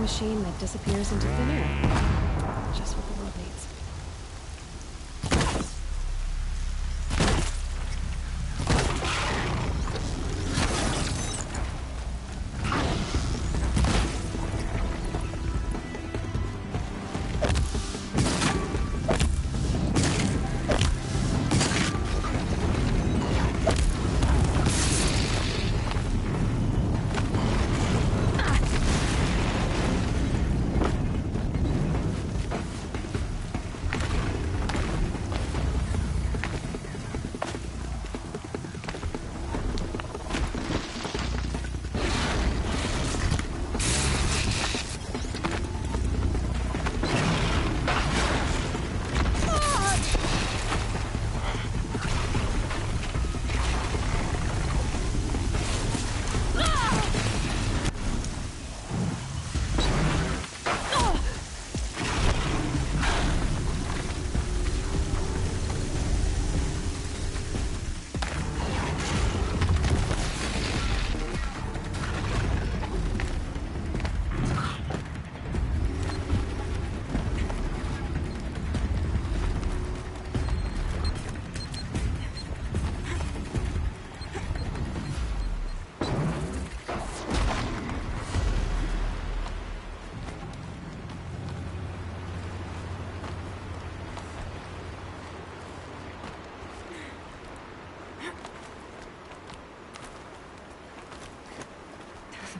machine that disappears into thin air. Just what the world needs.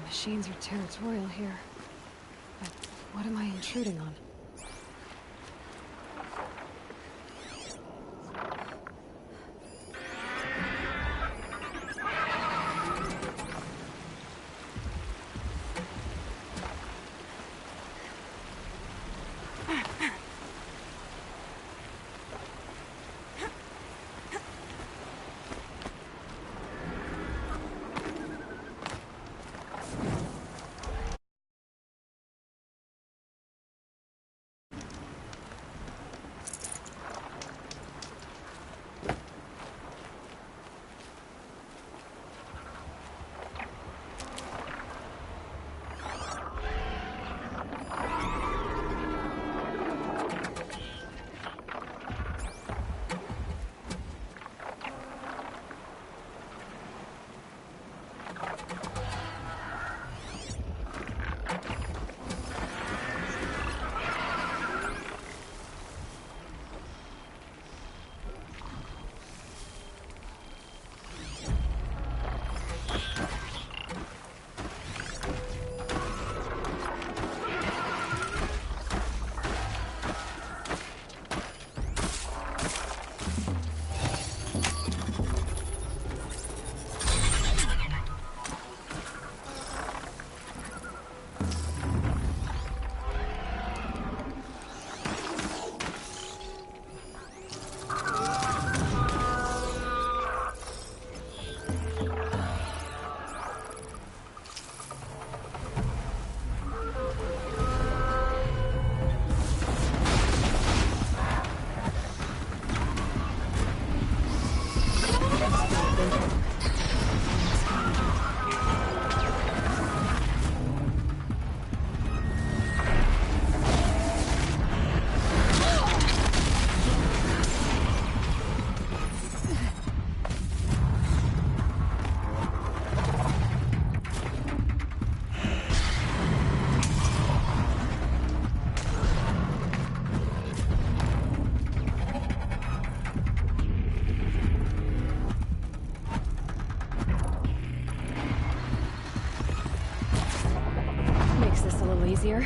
Machines are territorial here. But what am I intruding on? Easier.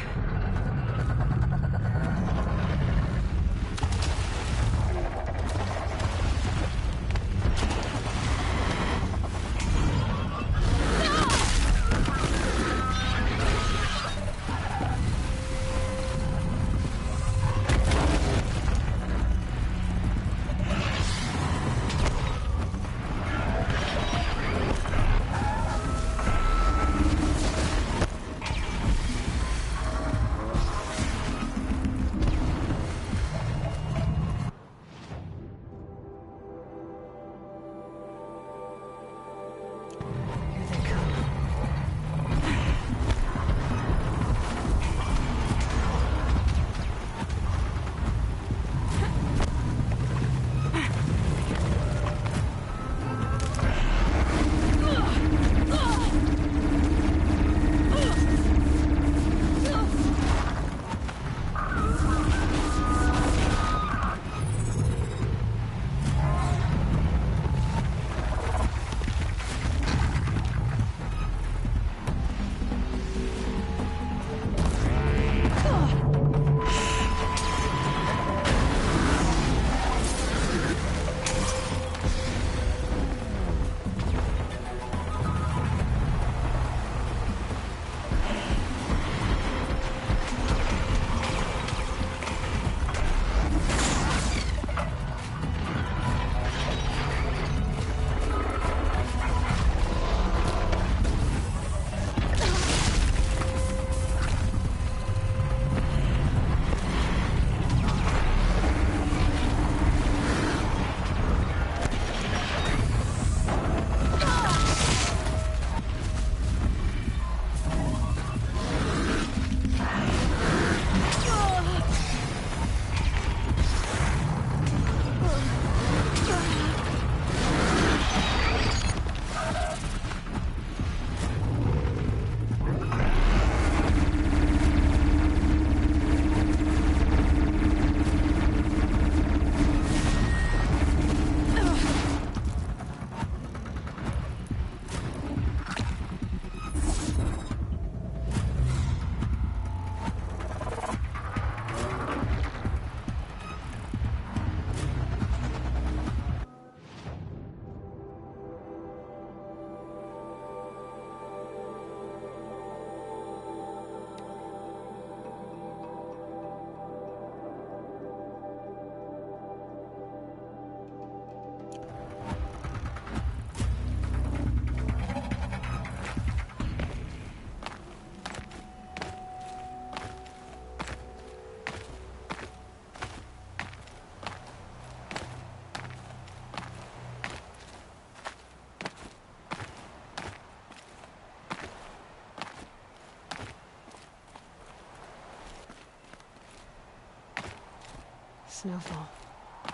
snowfall.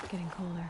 Getting colder.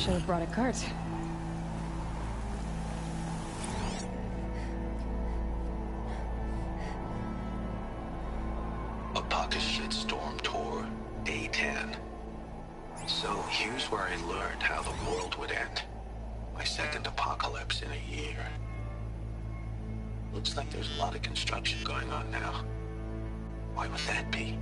Should have brought a cart. A pocket shitstorm tour, day 10. So here's where I learned how the world would end. My second apocalypse in a year. Looks like there's a lot of construction going on now. Why would that be?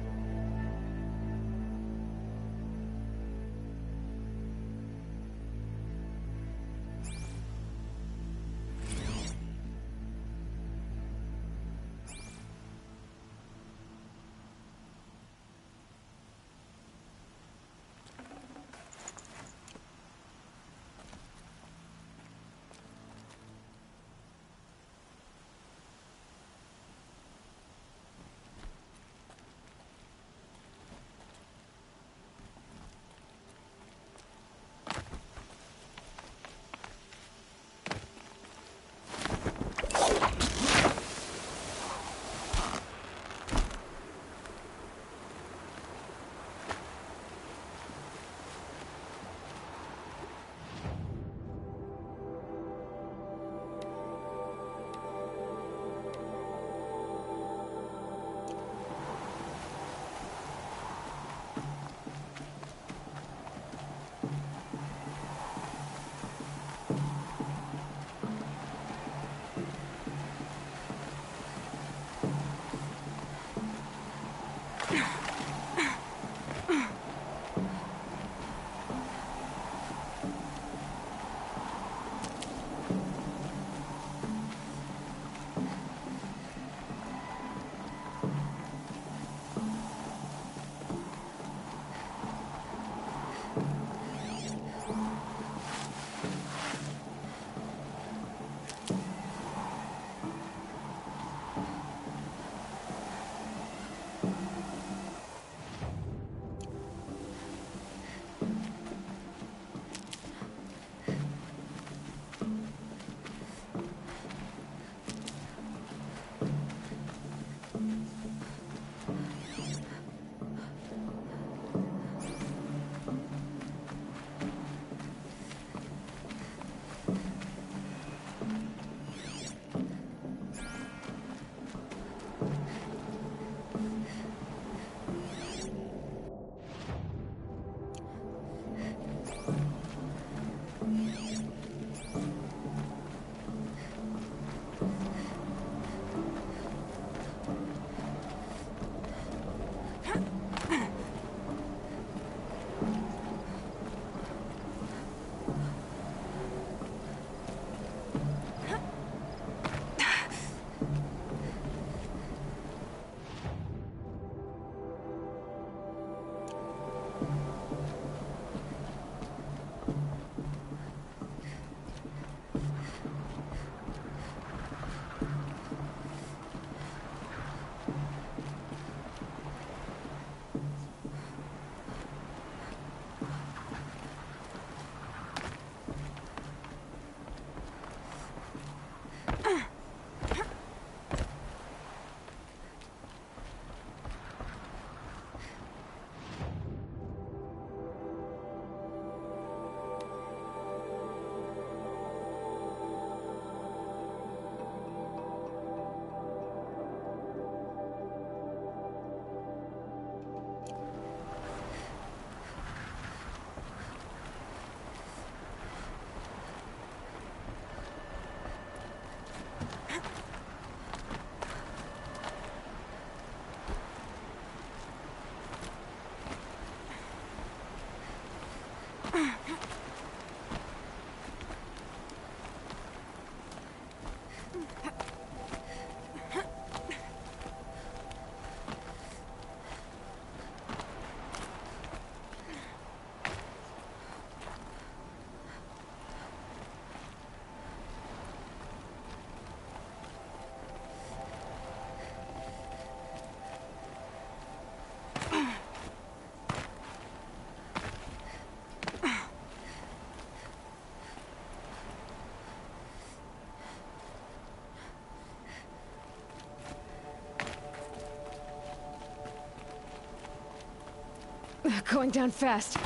Going down fast.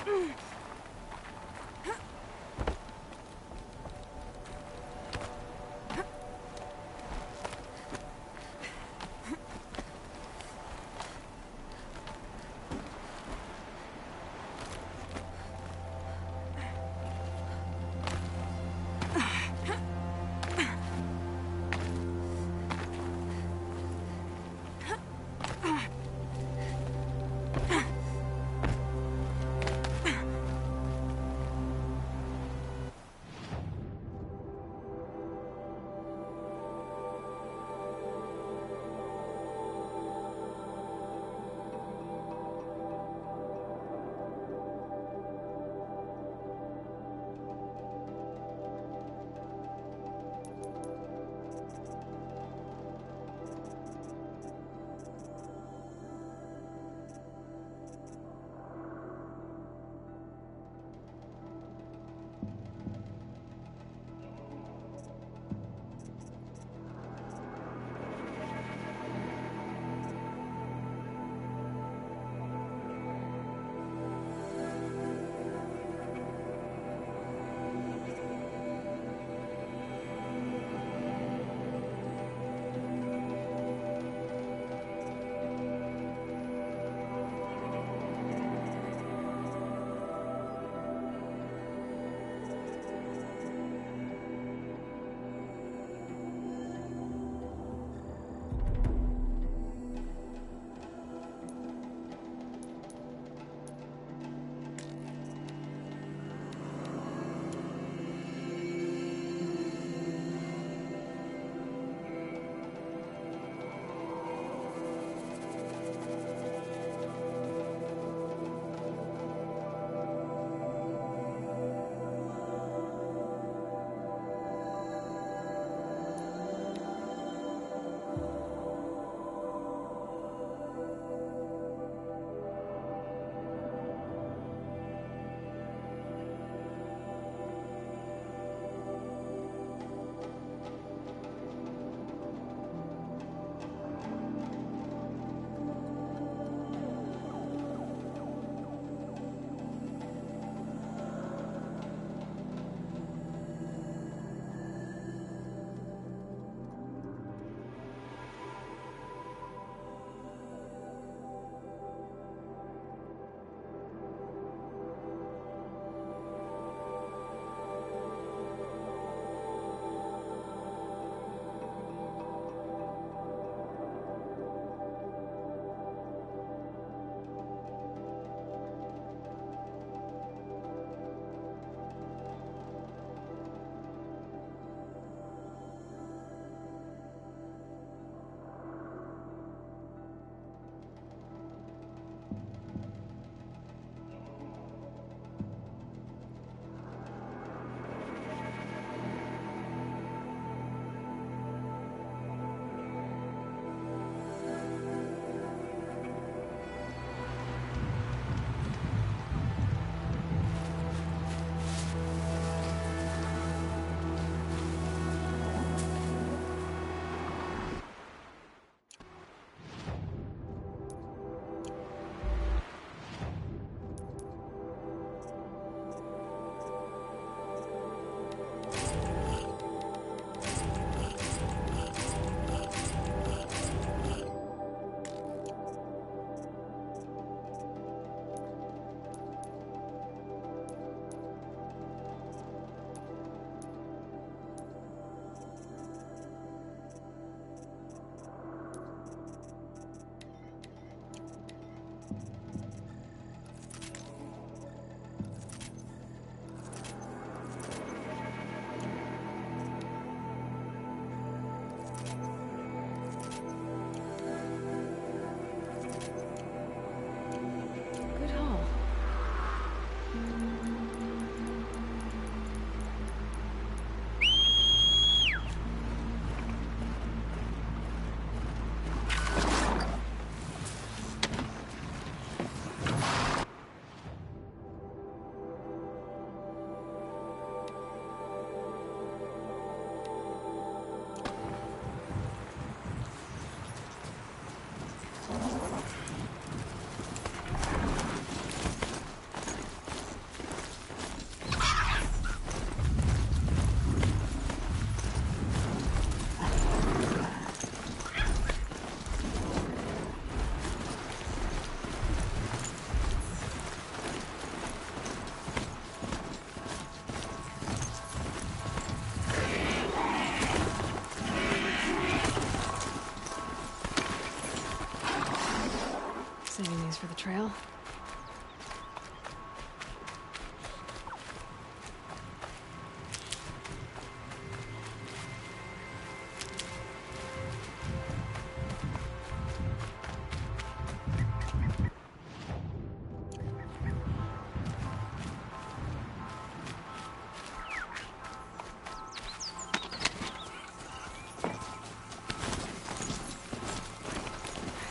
trail.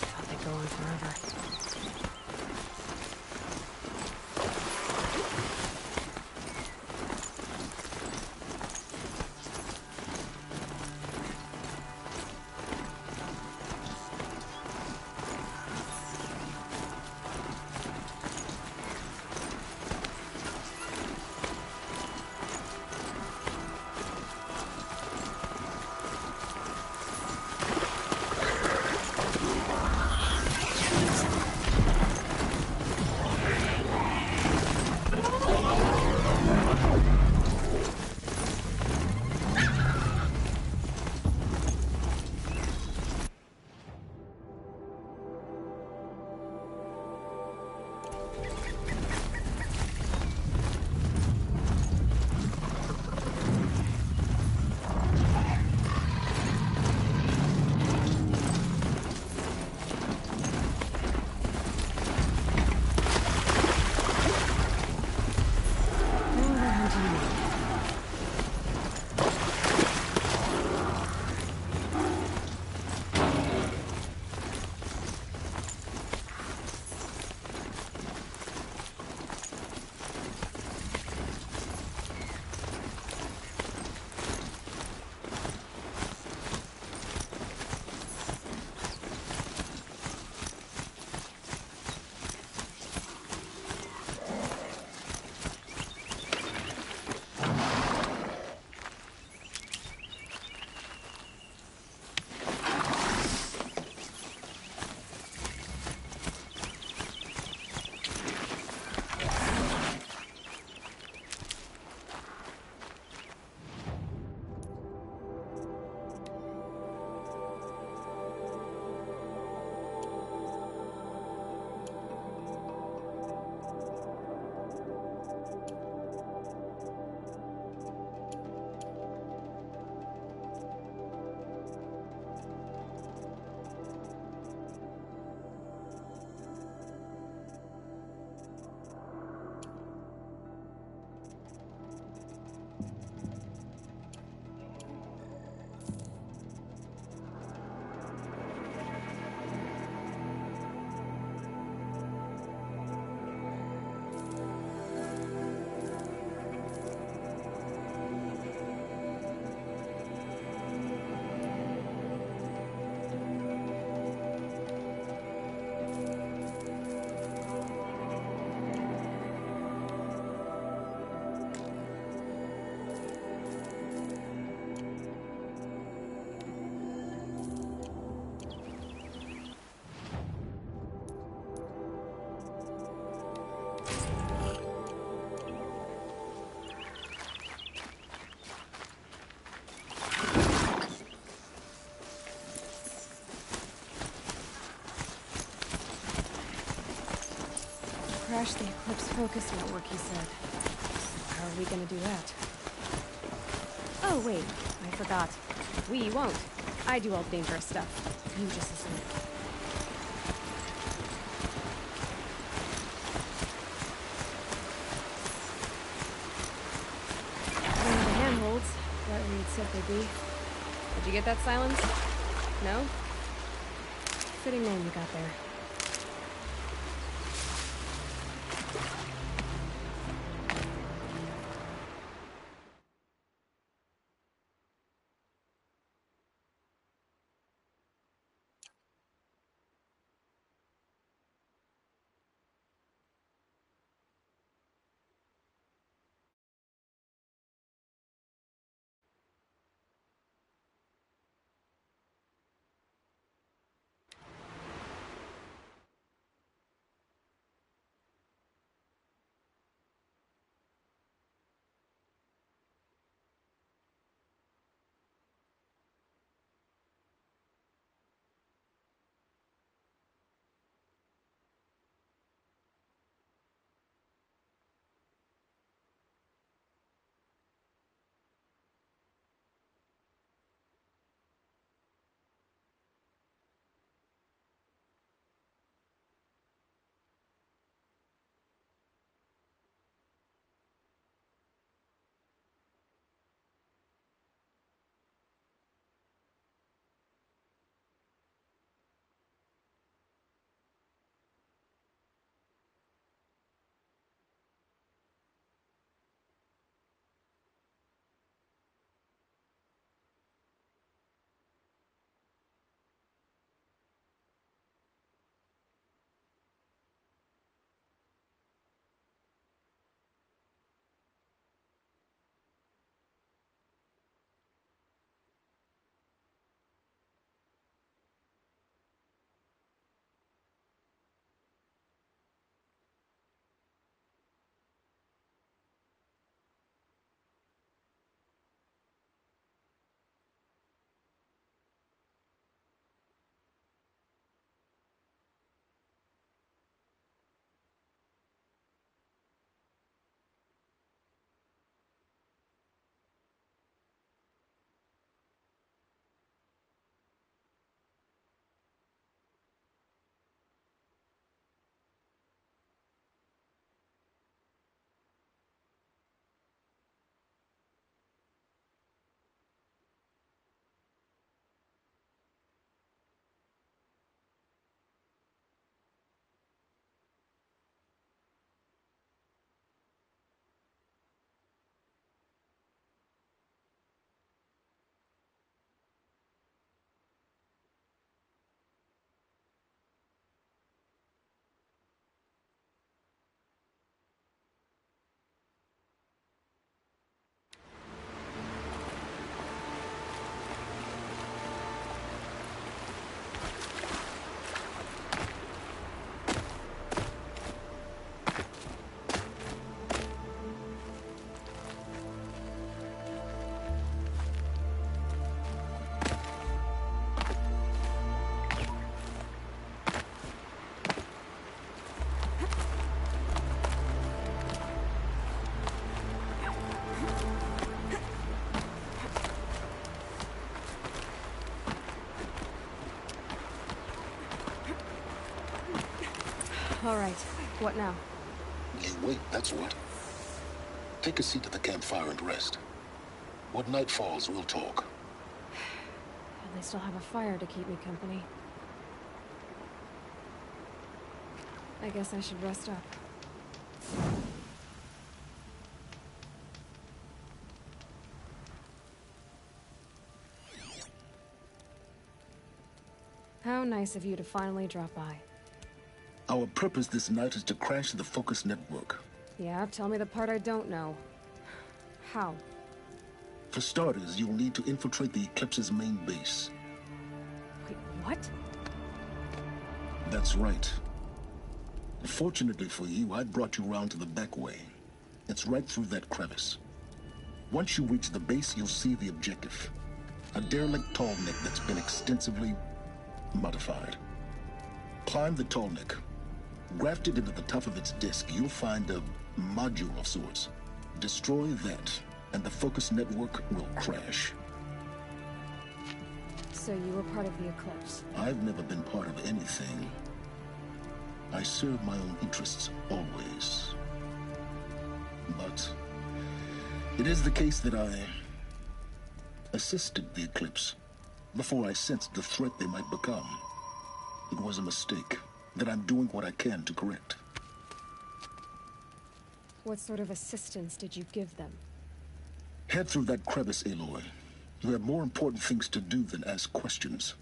Thought they'd go on forever. Crash the Eclipse focus network, he said. How are we gonna do that? Oh, wait. I forgot. We won't. I do all the dangerous stuff. You just listen. One of the handholds. Right where you'd said they'd be. Did you get that, Silence? No? Fitting name you got there. All right. What now? You wait, that's what. Take a seat at the campfire and rest. When night falls, we'll talk. At least I'll have a fire to keep me company. I guess I should rest up. How nice of you to finally drop by. Our purpose this night is to crash the Focus network. Yeah, tell me the part I don't know. How? For starters, you'll need to infiltrate the Eclipse's main base. Wait, what? That's right. Fortunately for you, I brought you round to the back way. It's right through that crevice. Once you reach the base, you'll see the objective. A derelict tall neck that's been extensively modified. Climb the tall neck. Grafted into the top of its disk, you'll find a module of sorts. Destroy that, and the Focus network will crash. So you were part of the Eclipse? I've never been part of anything. I serve my own interests, always. But it is the case that I assisted the Eclipse before I sensed the threat they might become. It was a mistake that I'm doing what I can to correct. What sort of assistance did you give them? Head through that crevice, Aloy. You have more important things to do than ask questions.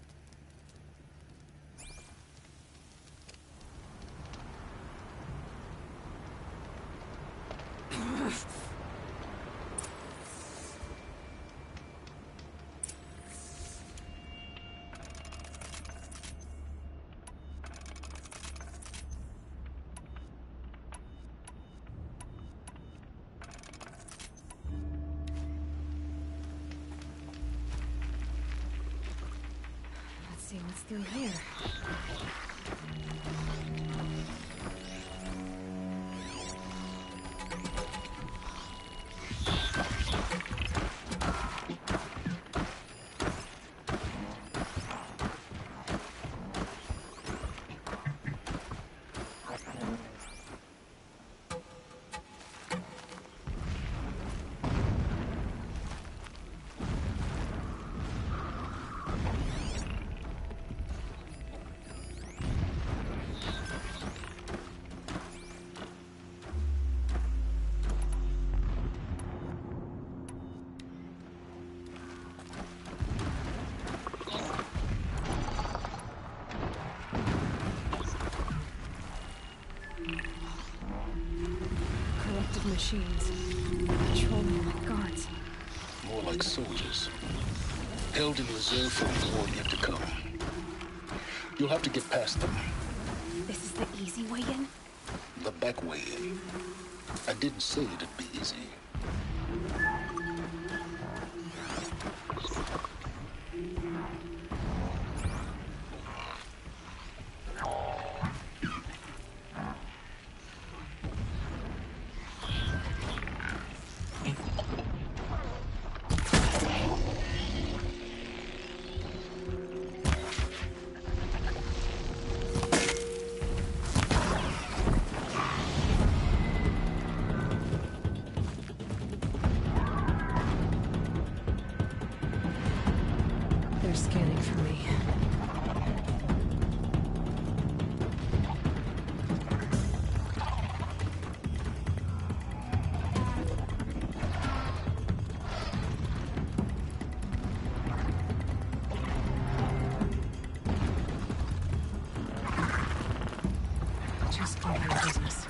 Let's see what's through here. Machines. Patrolling like guards. More like soldiers. Held in reserve for the war yet to come. You'll have to get past them. This is the easy way in? The back way in. I didn't say it'd be easy. They're scanning for me. Just go about business.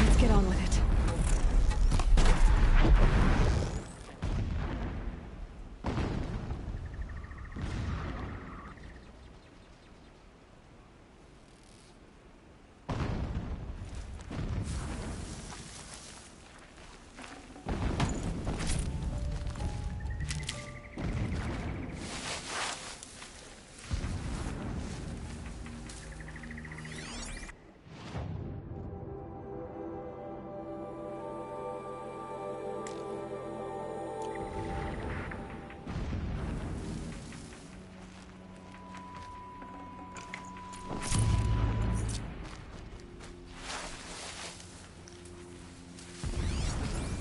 Let's get on with it.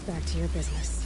Back to your business.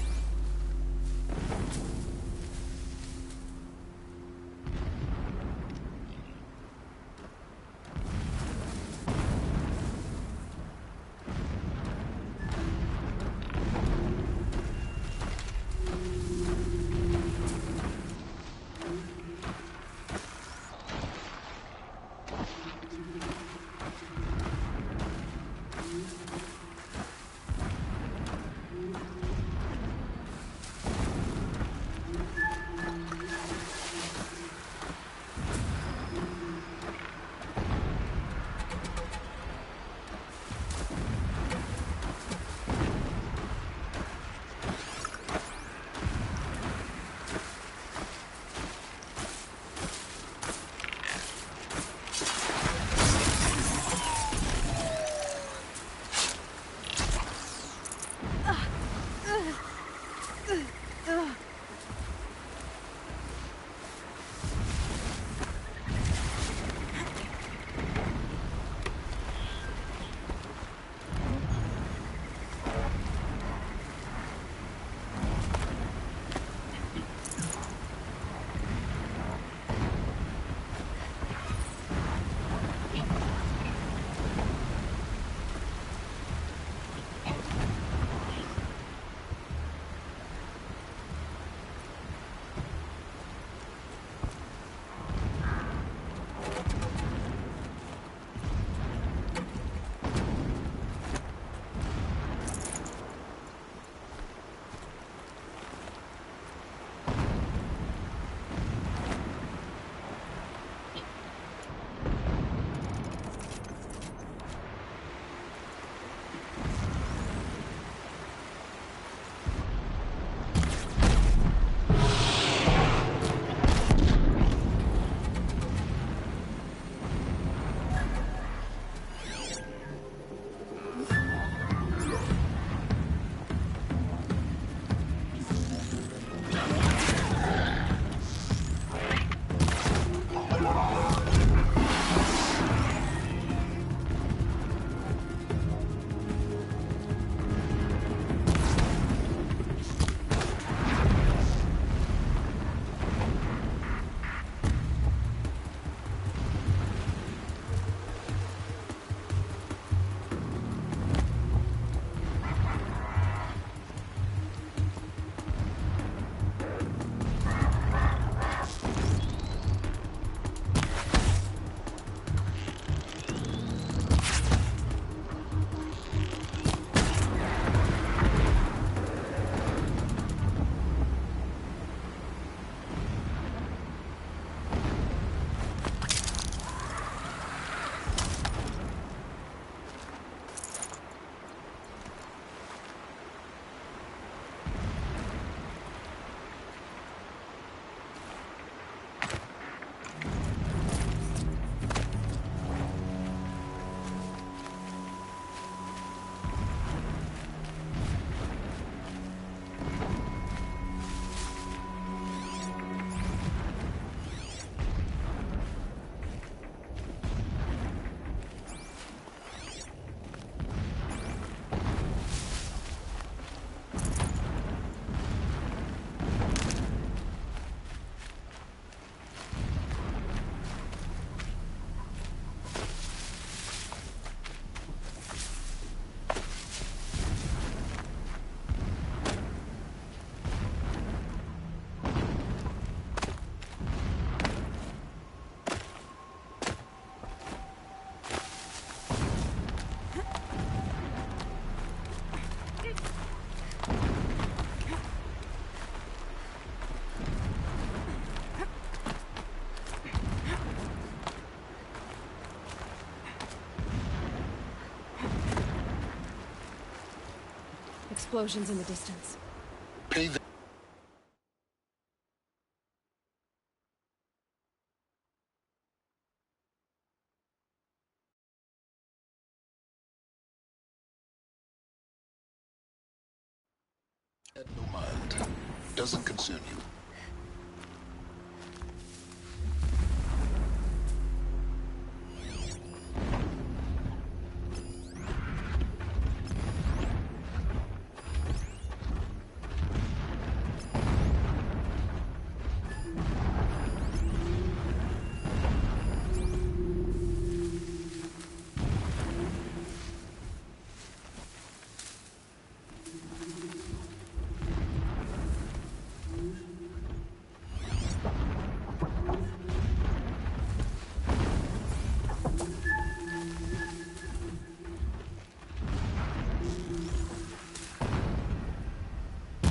Explosions in the distance. Pay the... No mind. Doesn't concern you.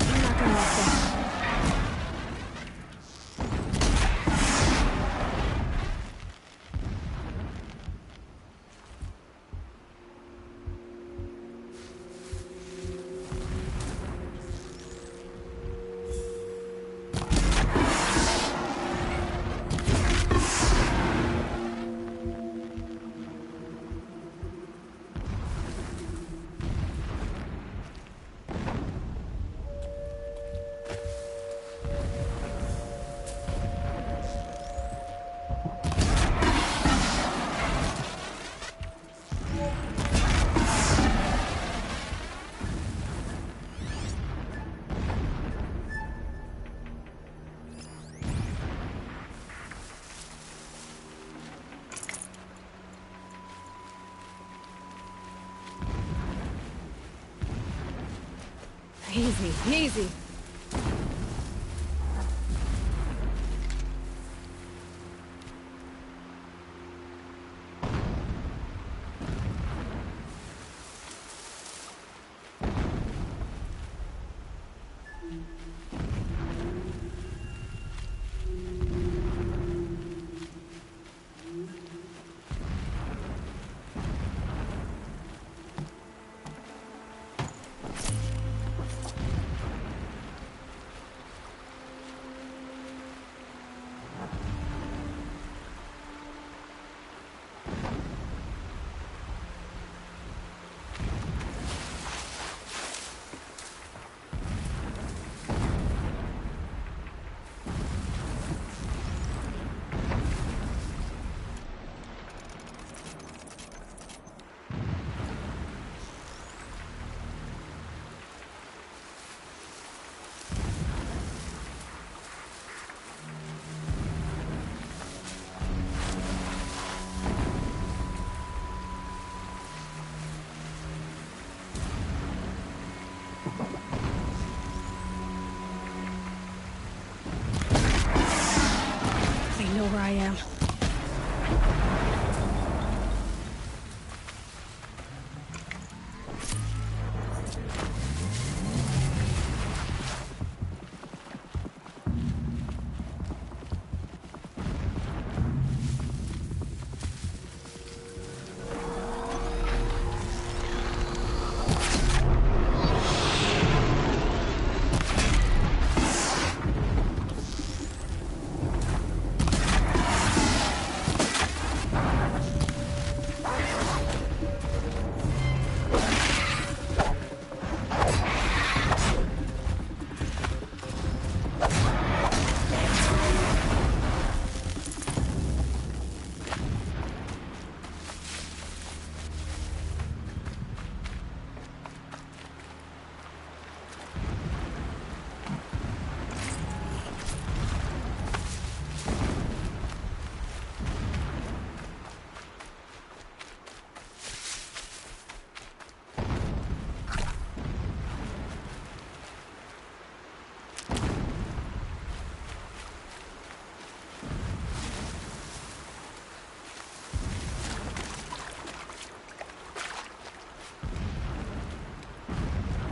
I'm not gonna let this. Easy, easy. They know where I am.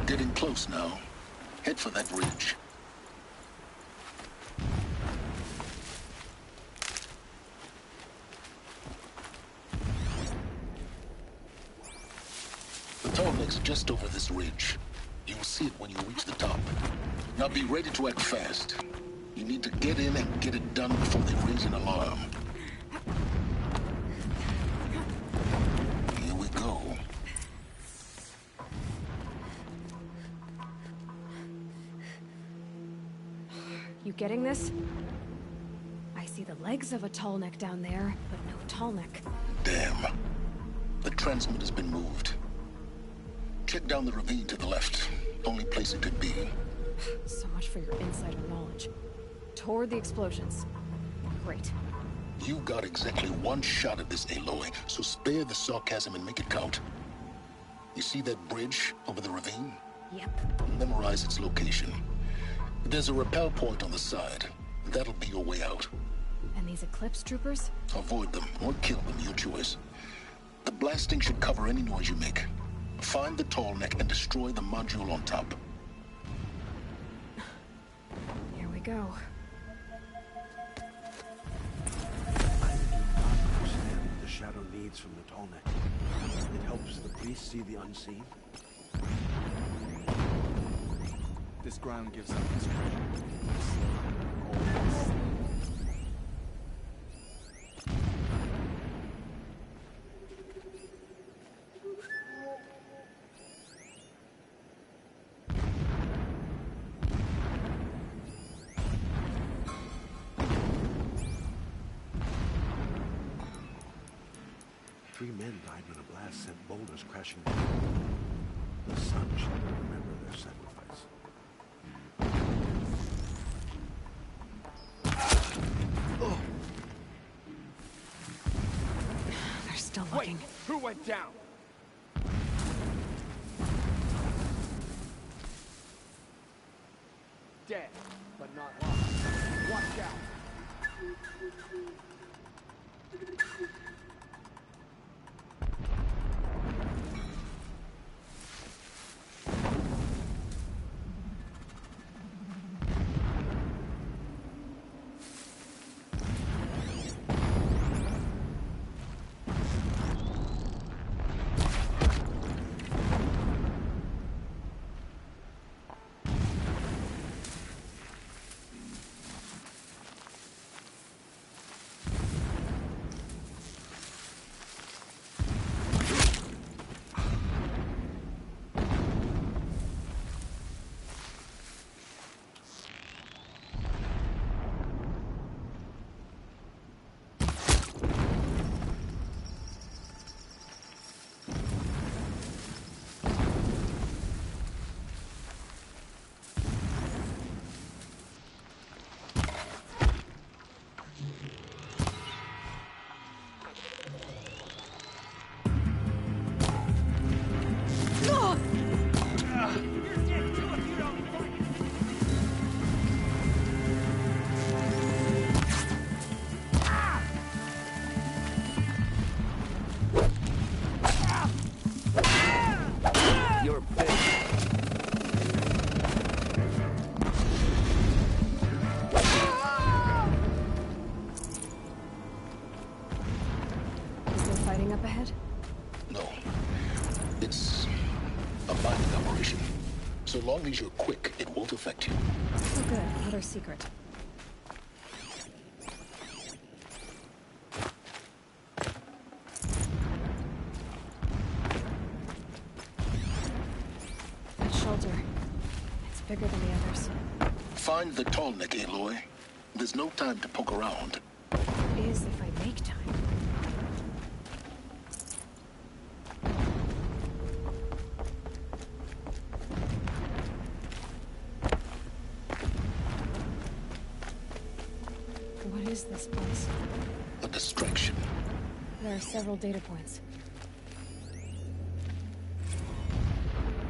Getting close now. Head for that ridge. The tarmac just over this ridge. You'll see it when you reach the top. Now be ready to act fast. You need to get in and get it done before they raise an alarm. Here we go. You getting this? I see the legs of a tall neck down there, but no tall neck. Damn. The transmitter's been moved. Check down the ravine to the left. Only place it could be. So much for your insider knowledge. Toward the explosions. Great. You've got exactly one shot at this, Aloy, so spare the sarcasm and make it count. You see that bridge over the ravine? Yep. Memorize its location. There's a rappel point on the side. That'll be your way out. And these Eclipse troopers? Avoid them or kill them, your choice. The blasting should cover any noise you make. Find the tall neck and destroy the module on top. Here we go. I do not understand what the shadow needs from the tall neck. It helps the priest see the unseen. This ground gives up its treasure. Always. 3 men died when a blast sent boulders crashing down. The sun shall remember their sacrifice. They're still Wait, looking. who went down? Dead, but not lost. Watch out. Up ahead? No. It's a mining operation. So long as you're quick, it won't affect you. Oh good, another secret. That shelter. It's bigger than the others. Find the tall neck, Aloy. There's no time to poke around. Is if I make time. What is this place? A distraction. There are several data points.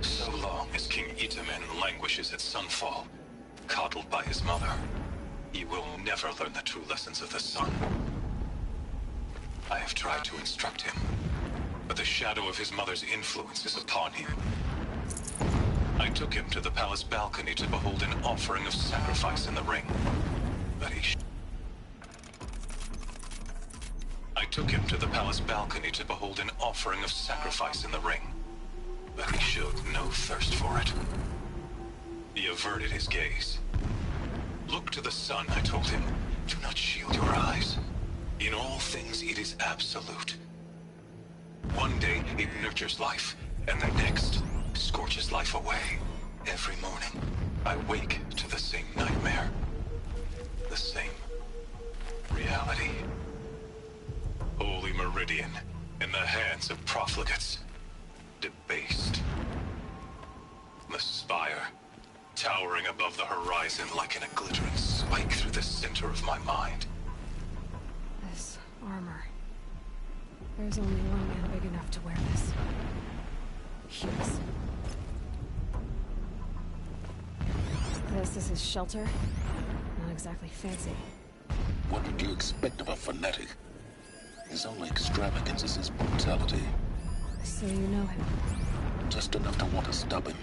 So long as King Itamen languishes at Sunfall, coddled by his mother, he will never learn the true lessons of the sun. I have tried to instruct him, but the shadow of his mother's influence is upon him. I took him to the palace balcony to behold an offering of sacrifice in the ring, but he I took him to the palace balcony to behold an offering of sacrifice in the ring, but he showed no thirst for it. He averted his gaze. Look to the sun, I told him. Do not shield your eyes. In all things, it is absolute. One day, it nurtures life, and the next, scorches life away. Every morning, I wake to the same nightmare. The same reality. Holy Meridian, in the hands of profligates. Debased. The spire, towering above the horizon like a glittering spike through the center of my mind. This armor. There's only one man big enough to wear this. Hughes. This is his shelter. Not exactly fancy. What did you expect of a fanatic? His only extravagance is his brutality. So you know him? Just enough to want to stop him.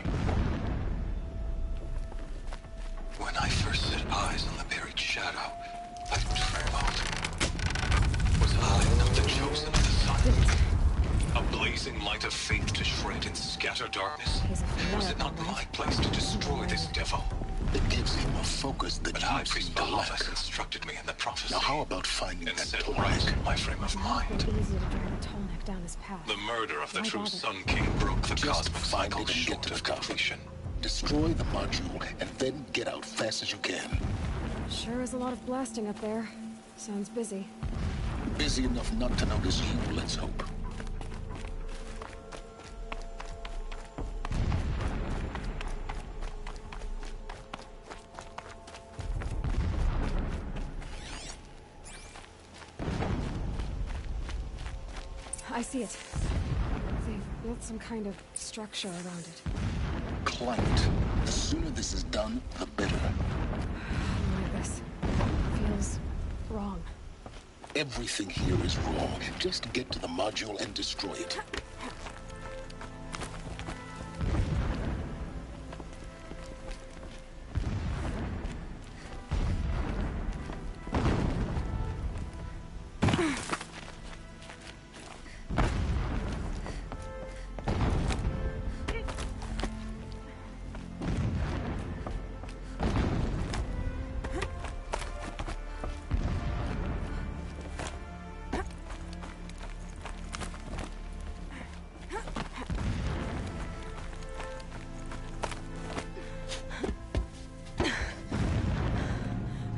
When I first set eyes on the buried shadow, I trembled. Was I not the chosen of the sun? A blazing light of faith to shred and scatter darkness? Was it not my place to destroy this devil? It gives him a focus that But you High seem Priest to lack. Bahavas instructed me in the prophecy. Now how about finding and that set plaque? right my frame of mind. Easy to drive a tall neck down his path. The murder of the Why true bother? Sun King broke the Just cosmic find cycle it and get short to the of coffin. completion. Destroy the module, and then get out fast as you can. Sure is a lot of blasting up there. Sounds busy. Busy enough not to notice you, let's hope. I see it. They've built some kind of structure around it. Climb it. The sooner this is done, the better. Like this. Feels wrong. Everything here is wrong. Just get to the module and destroy it.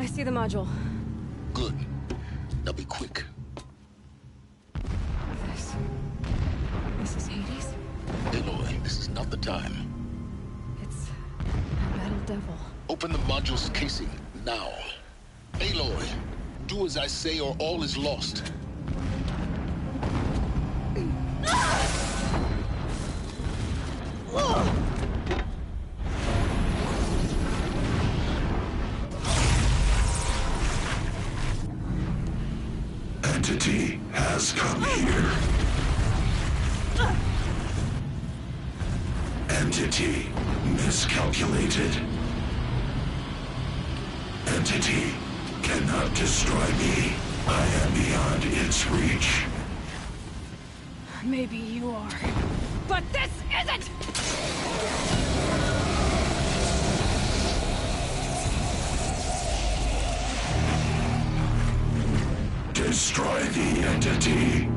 I see the module. Good. Now be quick. This is Hades? Aloy, this is not the time. It's a metal devil. Open the module's casing, now. Aloy, do as I say or all is lost. Entity has come here. Entity miscalculated. Entity cannot destroy me. I am beyond its reach. Maybe you are. But this isn't! Destroy the entity.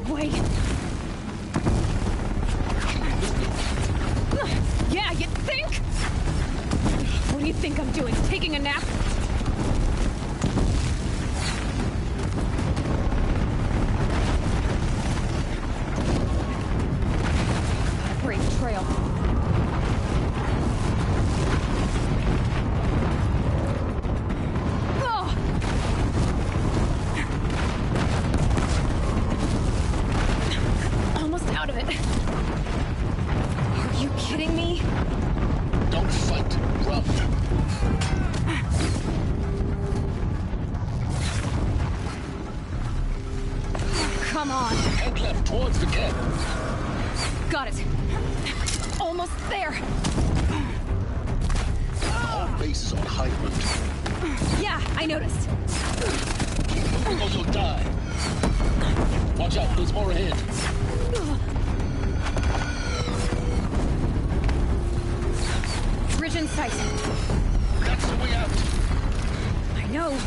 way. Yeah, you think? What do you think I'm doing? Taking a nap? Gotta break the trail. Almost out of it. Are you kidding me? Don't fight, run. Come on. Head left towards the camp. Got it. Almost there. The whole base is on high alert. Yeah, I noticed. Keep moving or you'll die. Watch out, there's more ahead. Bridge in sight. That's the way out. I know.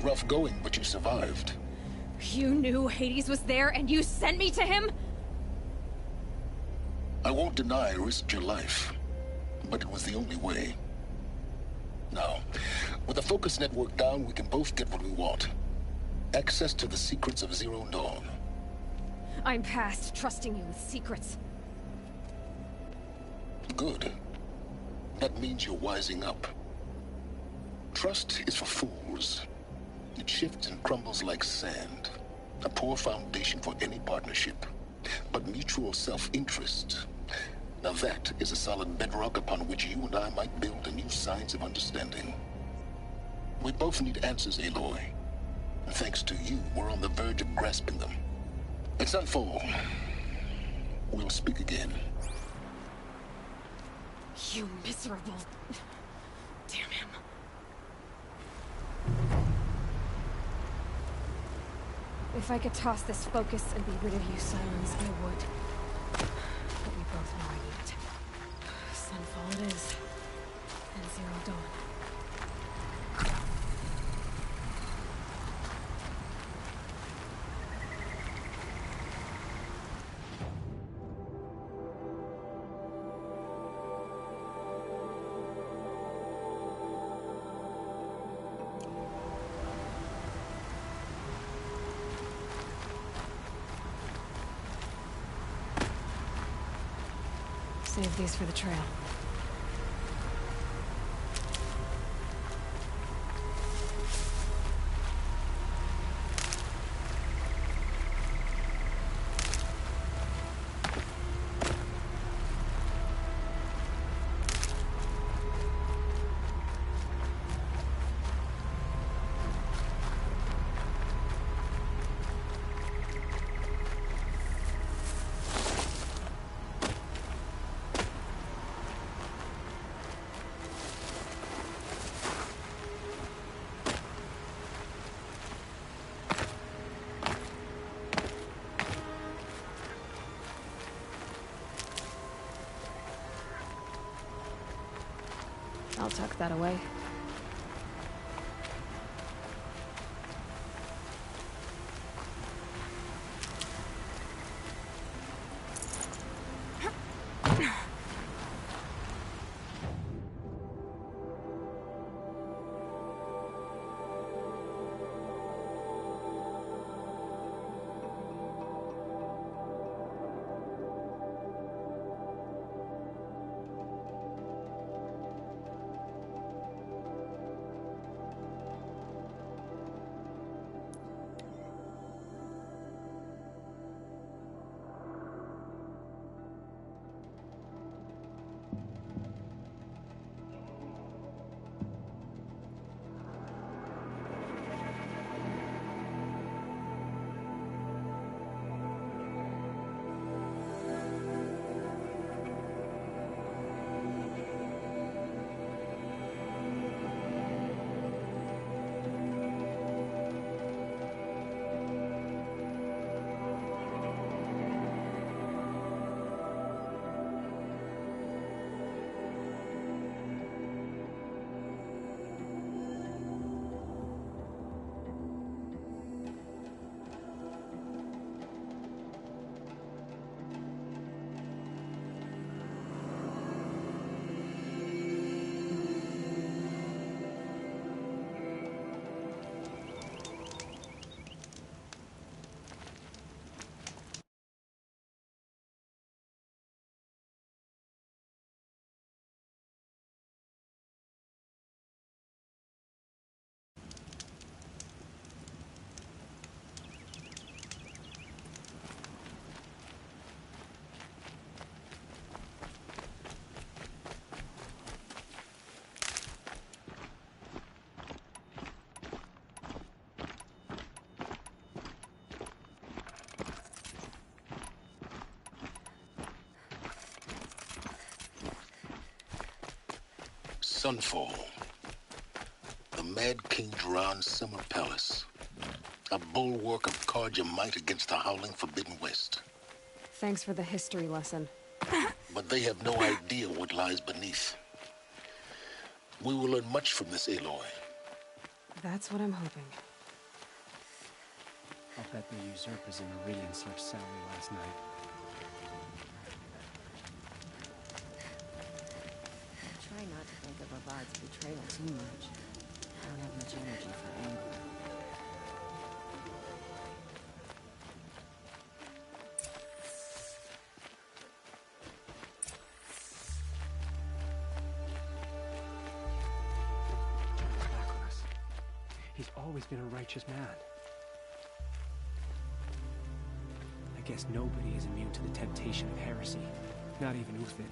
Rough going, but you survived. You knew Hades was there and you sent me to him? I won't deny I risked your life, but it was the only way. Now, with the focus network down, we can both get what we want. Access to the secrets of Zero Dawn. I'm past trusting you with secrets. Good. That means you're wising up. Trust is for fools. It shifts and crumbles like sand. A poor foundation for any partnership. But mutual self-interest, now that is a solid bedrock upon which you and I might build a new science of understanding. We both need answers, Aloy. And thanks to you, we're on the verge of grasping them. It's Sunfall. We'll speak again. You miserable... Damn him. If I could toss this focus and be rid of you, Silence, I would. But we both know I need it. Sunfall it is. And Zero Dawn. Save these for the trail. I'll tuck that away. Sunfall. The Mad King Jiran's summer palace. A bulwark of Karja might against the howling Forbidden West. Thanks for the history lesson. But they have no idea what lies beneath. We will learn much from this Aloy. That's what I'm hoping. I'll bet the usurpers in Meridian slept soundly last night. Try not to think of Avad's betrayal too much. I don't have much energy for anger. Back on us. He's always been a righteous man. I guess nobody is immune to the temptation of heresy. Not even Uthid.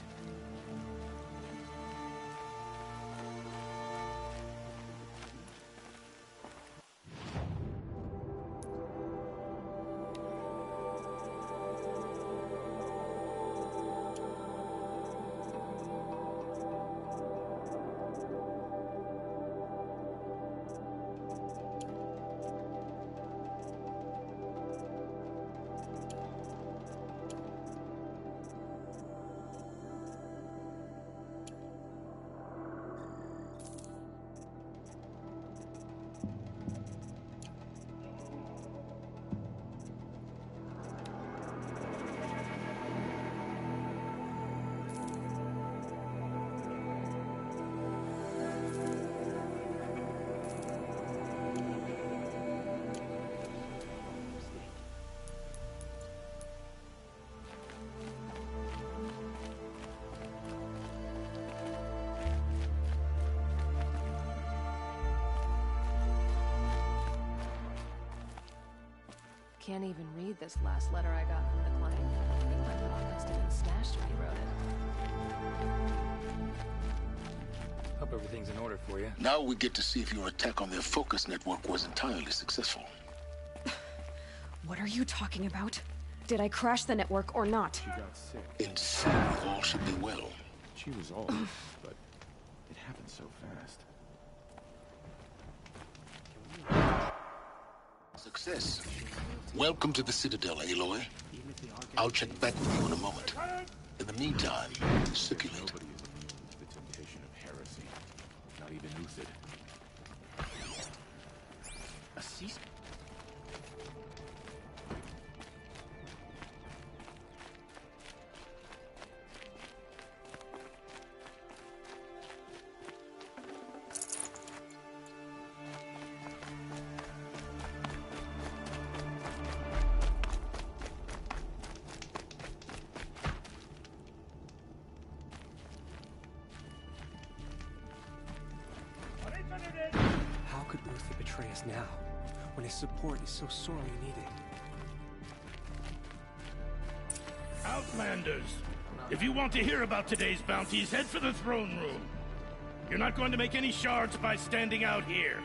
Can't even read this last letter I got from the client. I think my mom must have been stashed when he wrote it. Hope everything's in order for you. Now we get to see if your attack on their focus network was entirely successful. What are you talking about? Did I crash the network or not? She got sick. In theory, all should be well. She was old, but it happened so fast. Success. Welcome to the Citadel, Aloy. I'll check back with you in a moment. In the meantime, circulate. Nobody is immune to the temptation of heresy. Not even Uthid. A cease? How could Uthid betray us now, when his support is so sorely needed? Outlanders! If you want to hear about today's bounties, head for the throne room. You're not going to make any shards by standing out here.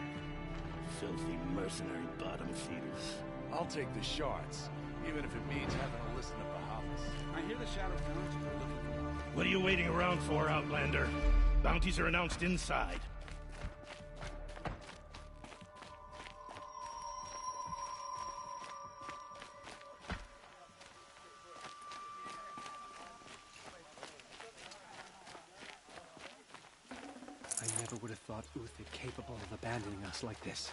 Filthy mercenary bottom feeders. I'll take the shards, even if it means having to listen to Bahavas. I hear the Shadow Bounties are looking for one. What are you waiting around for, Outlander? Bounties are announced inside. I never would have thought Uthid capable of abandoning us like this.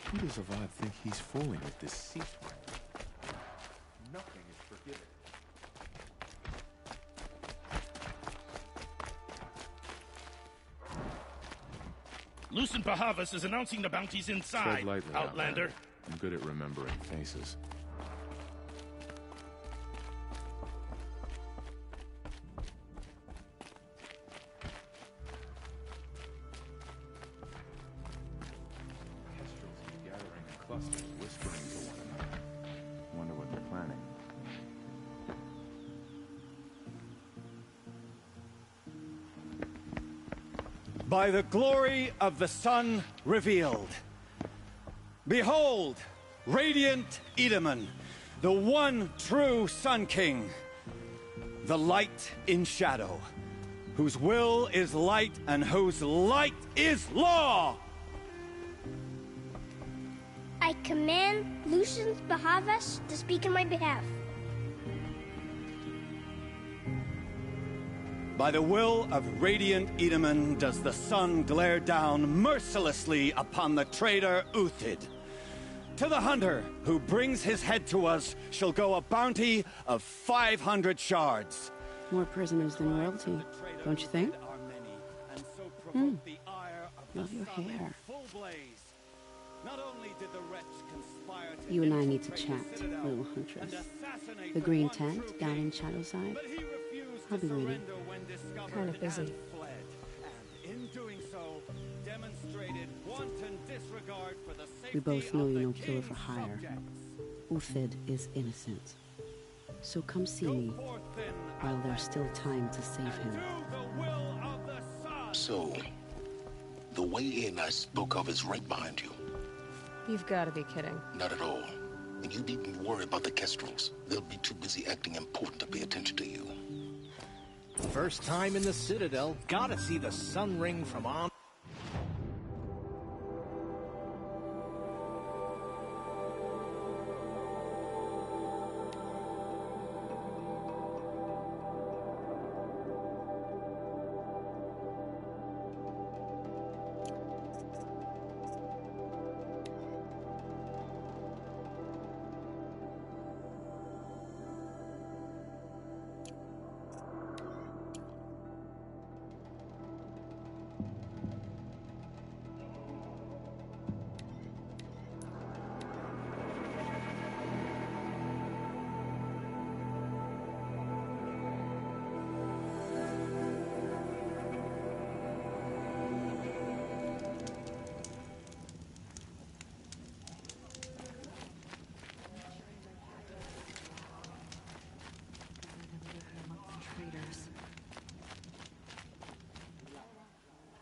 Who does Avad think he's fooling with this seat? Nothing is forgiven. Lucent Bahavas is announcing the bounties inside, Tread lightly, Outlander. I'm good at remembering faces. Kestrels keep gathering in clusters, whispering to one another. Wonder what they're planning. By the glory of the sun revealed, Behold, radiant Edaman, the one true Sun King, the light in shadow, whose will is light and whose light is law! I command Lucius Bahavas to speak in my behalf. By the will of radiant Edaman does the sun glare down mercilessly upon the traitor Uthid. To the hunter who brings his head to us shall go a bounty of 500 shards. More prisoners than royalty, don't you think? Love your hair. You and I need to chat, little huntress. The green tent down in Shadowside. I'll be waiting. Kind of busy. We both know you're no killer for hire. Uthid is innocent. So come see me while there's still time to save him. So, the way in I spoke of is right behind you. You've got to be kidding. Not at all. And you needn't worry about the Kestrels. They'll be too busy acting important to pay attention to you. First time in the Citadel, gotta see the sun ring from on.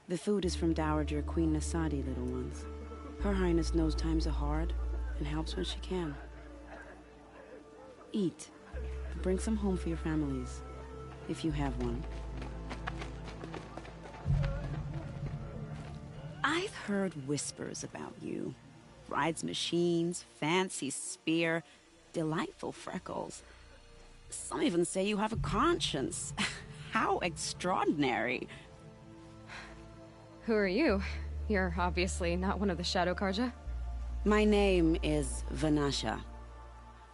The food is from Dowager Queen Nasadi, little ones. Her Highness knows times are hard and helps when she can. Eat. Bring some home for your families, if you have one. I've heard whispers about you. Rides machines, fancy spear, delightful freckles. Some even say you have a conscience. How extraordinary. Who are you? You're obviously not one of the Shadow Karja. My name is Vanasha.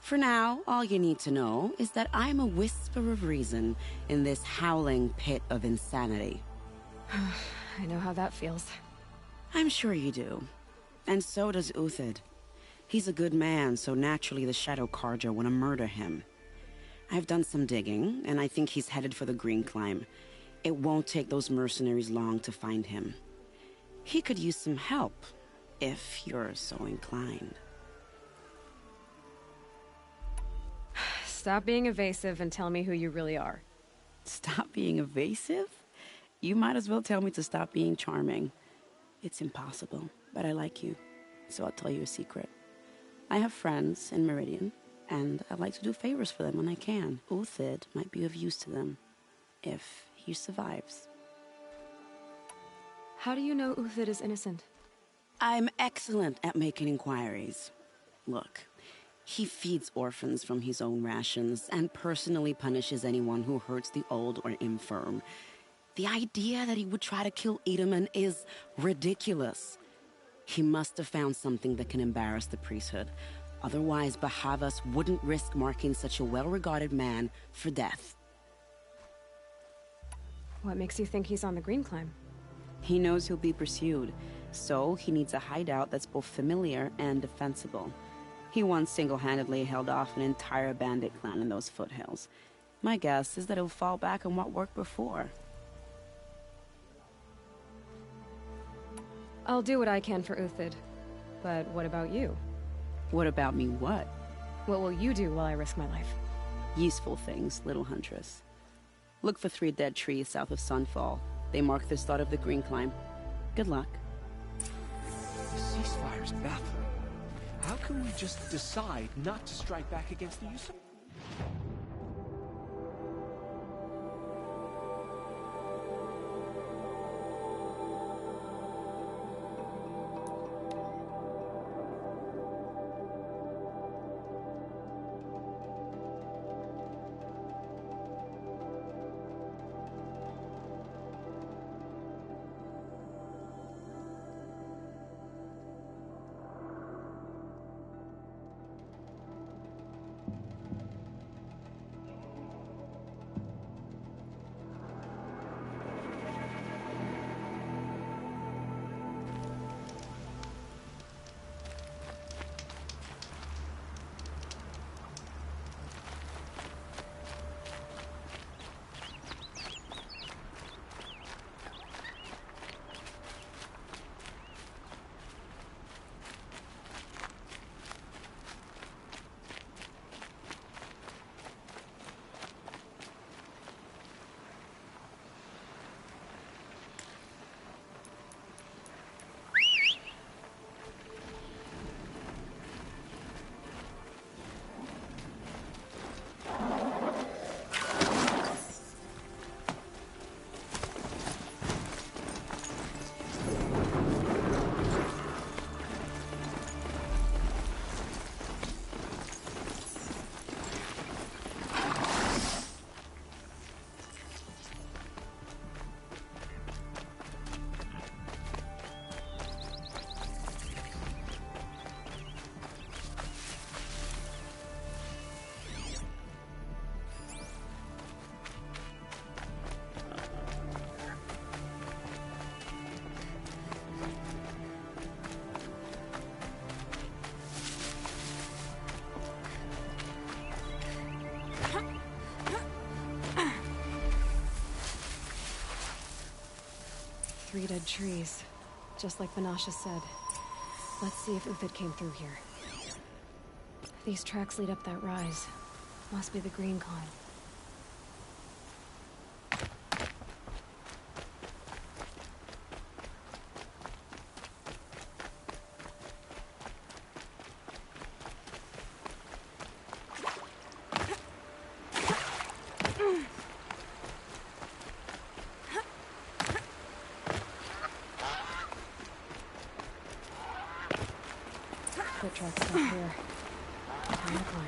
For now, all you need to know is that I'm a whisper of reason in this howling pit of insanity. I know how that feels. I'm sure you do. And so does Uthid. He's a good man, so naturally the Shadow Karja want to murder him. I've done some digging, and I think he's headed for the Green Climb. It won't take those mercenaries long to find him. He could use some help, if you're so inclined. Stop being evasive and tell me who you really are. Stop being evasive? You might as well tell me to stop being charming. It's impossible, but I like you, so I'll tell you a secret. I have friends in Meridian, and I like to do favors for them when I can. Uthid might be of use to them, if he survives. How do you know Uthid is innocent? I'm excellent at making inquiries. Look, he feeds orphans from his own rations and personally punishes anyone who hurts the old or infirm. The idea that he would try to kill Edaman is ridiculous. He must have found something that can embarrass the priesthood. Otherwise, Bahavas wouldn't risk marking such a well-regarded man for death. What makes you think he's on the Green Climb? He knows he'll be pursued, so he needs a hideout that's both familiar and defensible. He once single-handedly held off an entire bandit clan in those foothills. My guess is that he'll fall back on what worked before. I'll do what I can for Uthid. But what about you? What about me what? What will you do while I risk my life? Useful things, little huntress. Look for 3 dead trees south of Sunfall. They mark the start of the Green Climb. Good luck. The ceasefire's baffling. How can we just decide not to strike back against the usurper? Three dead trees, just like Banasha said. Let's see if Uthid came through here. These tracks lead up that rise. Must be the green climb. Foot tracks up here. Time to climb.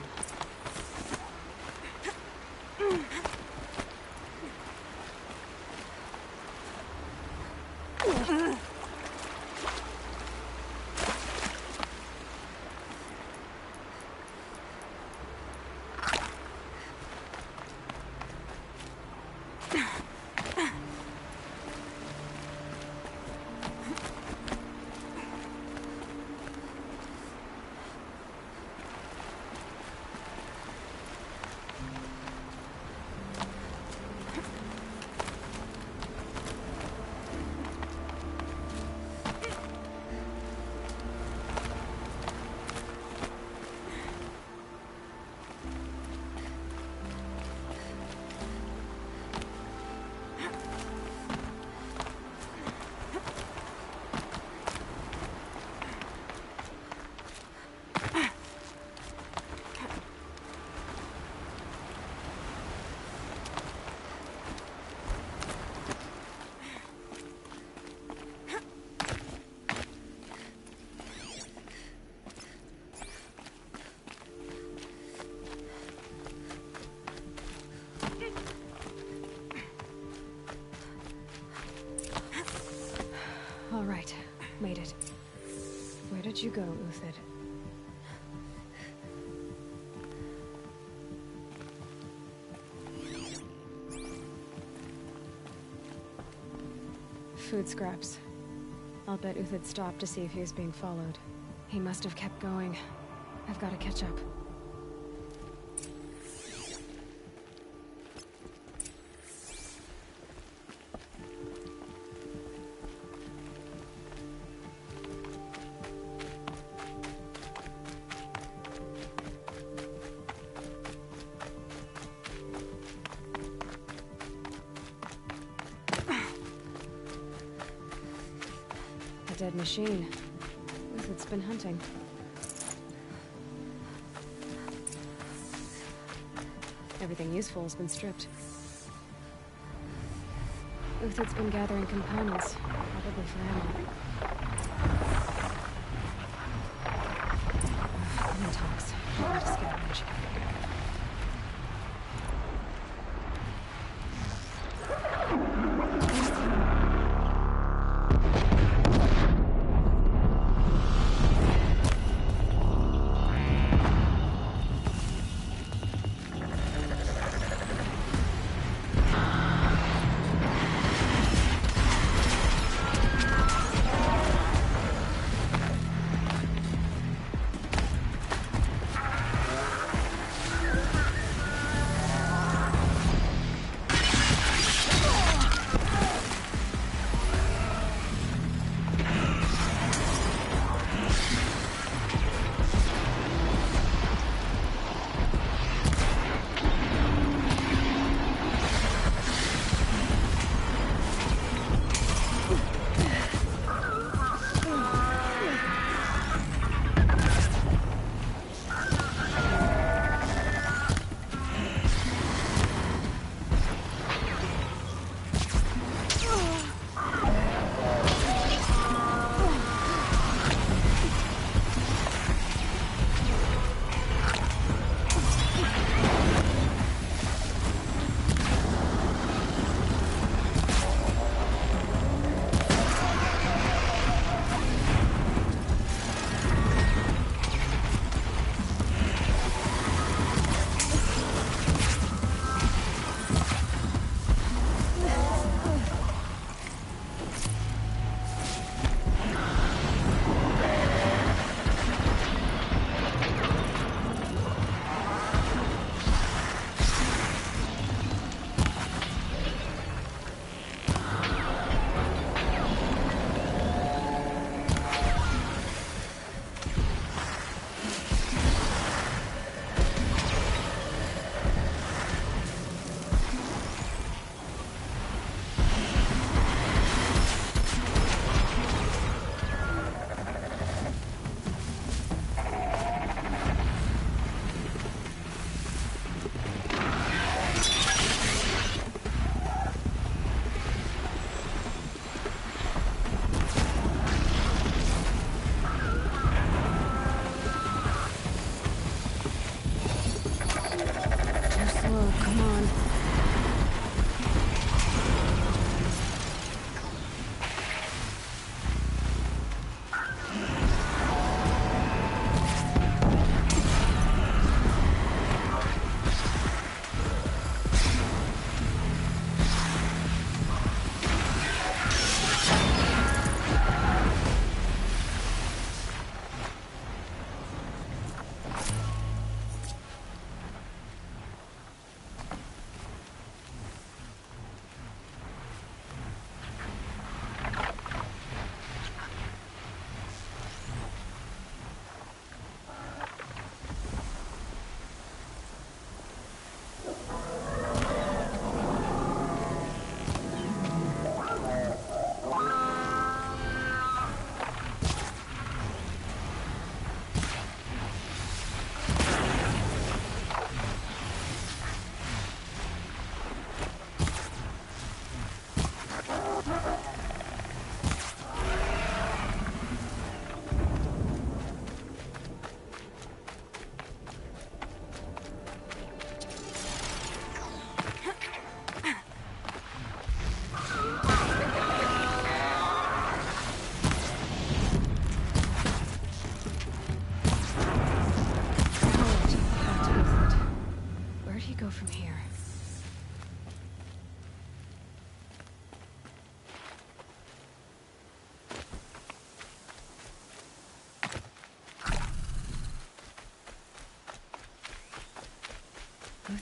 All right, made it. Where did you go, Uthid? Food scraps. I'll bet Uthid stopped to see if he was being followed. He must have kept going. I've got to catch up. A dead machine. Uthid's been hunting. Everything useful has been stripped. Uthid's been gathering components, probably for ammo. Women talks. Time to scavenge.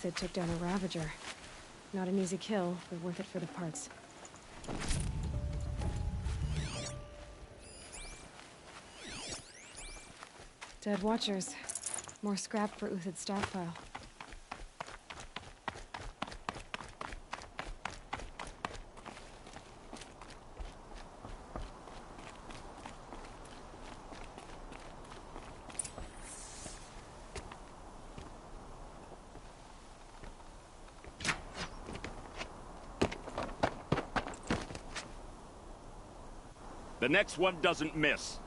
Uthid took down a Ravager. Not an easy kill, but worth it for the parts. Dead Watchers. More scrap for Uthid's stockpile. The next one doesn't miss.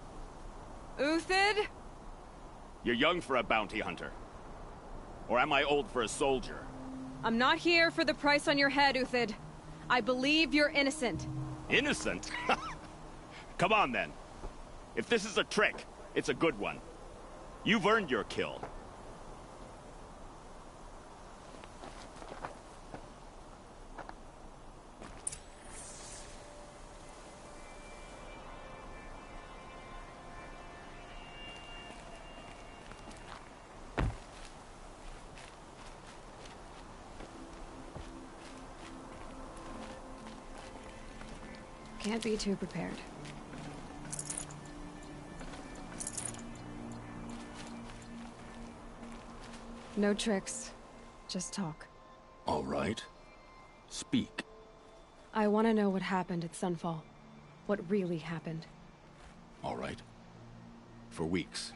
Uthid? You're young for a bounty hunter. Or am I old for a soldier? I'm not here for the price on your head, Uthid. I believe you're innocent. Innocent? Come on, then. If this is a trick, it's a good one. You've earned your kill. Can't be too prepared. No tricks. Just talk. All right. Speak. I want to know what happened at Sunfall. What really happened. All right. For weeks,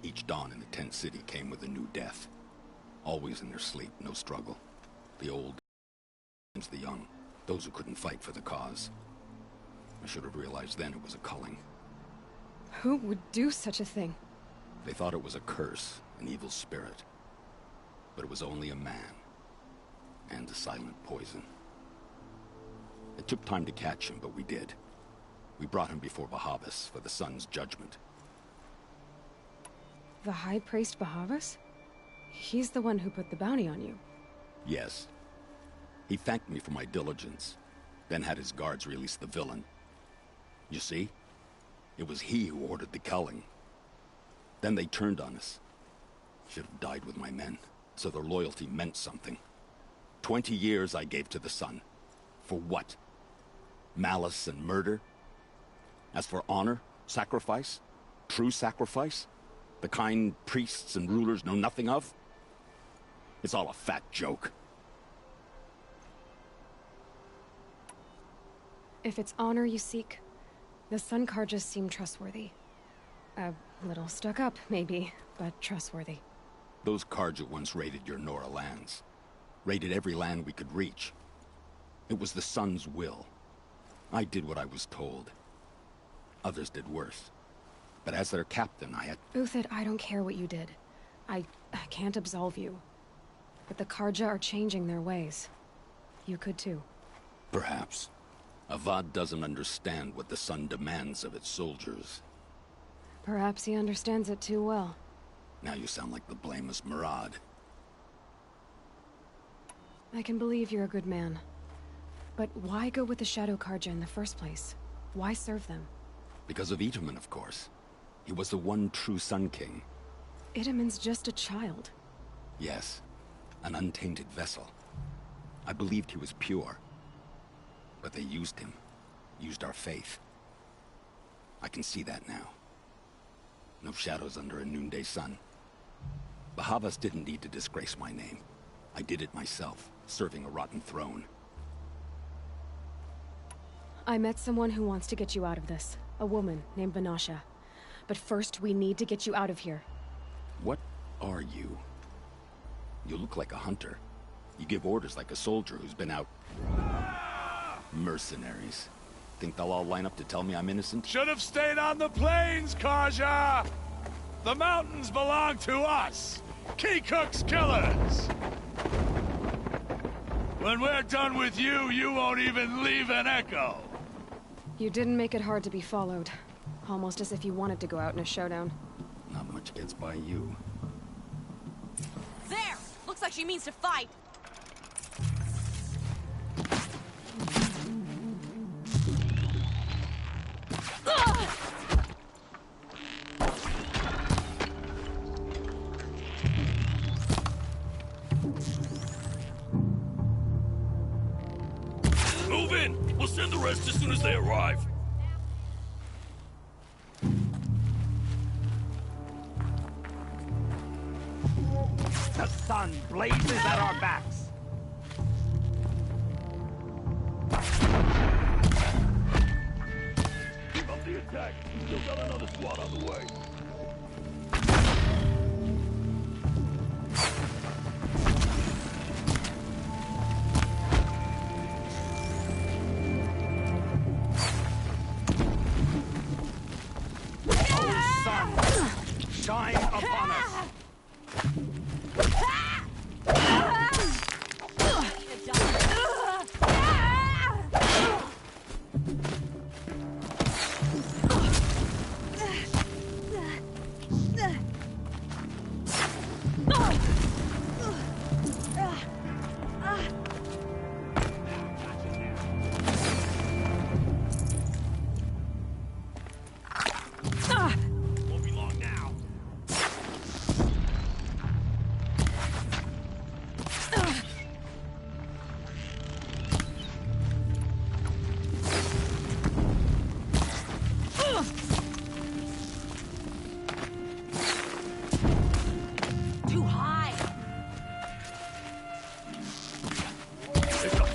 each dawn in the tent city came with a new death. Always in their sleep, no struggle. The old, the young, those who couldn't fight for the cause. I should have realized then it was a culling. Who would do such a thing? They thought it was a curse, an evil spirit. But it was only a man. And a silent poison. It took time to catch him, but we did. We brought him before Bahavas for the sun's judgment. The High Priest Bahavas? He's the one who put the bounty on you. Yes. He thanked me for my diligence, then had his guards release the villain. You see? It was he who ordered the culling. Then they turned on us. Should have died with my men, so their loyalty meant something. 20 years I gave to the sun. For what? Malice and murder? As for honor, sacrifice, true sacrifice, the kind priests and rulers know nothing of? It's all a fat joke. If it's honor you seek, the Sun Karjas seem trustworthy. A little stuck up, maybe, but trustworthy. Those Karja once raided your Nora lands. Raided every land we could reach. It was the Sun's will. I did what I was told. Others did worse. But as their captain, I had... Uthid, I don't care what you did. I can't absolve you. But the Karja are changing their ways. You could too. Perhaps. Avad doesn't understand what the Sun demands of its soldiers. Perhaps he understands it too well. Now you sound like the blameless Murad. I can believe you're a good man. But why go with the Shadow Karja in the first place? Why serve them? Because of Itaman, of course. He was the one true Sun King. Itaman's just a child. Yes. An untainted vessel. I believed he was pure. But they used him. Used our faith. I can see that now. No shadows under a noonday sun. Bahavas didn't need to disgrace my name. I did it myself, serving a rotten throne. I met someone who wants to get you out of this. A woman named Vanasha. But first, we need to get you out of here. What are you? You look like a hunter. You give orders like a soldier who's been out... Mercenaries. Think they'll all line up to tell me I'm innocent? Should have stayed on the plains, Karja! The mountains belong to us! Kiki-Xillias! When we're done with you, you won't even leave an echo! You didn't make it hard to be followed. Almost as if you wanted to go out in a showdown. Not much gets by you. There! Looks like she means to fight! Move in! We'll send the rest as soon as they arrive. The sun blazes at our backs. Keep up the attack. We still got another squad on the way.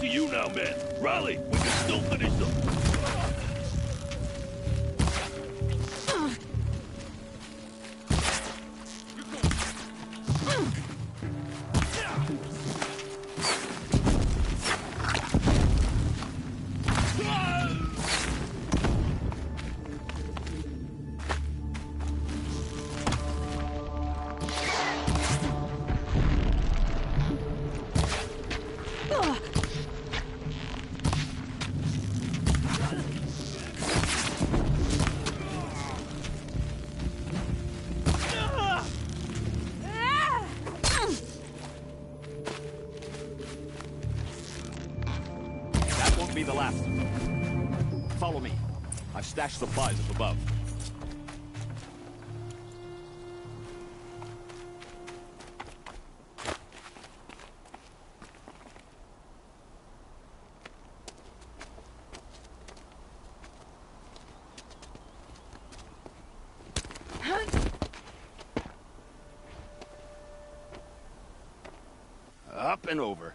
to you now, men. Rally! We can still finish them. Be the last. Follow me. I've stashed supplies up above. Up and over.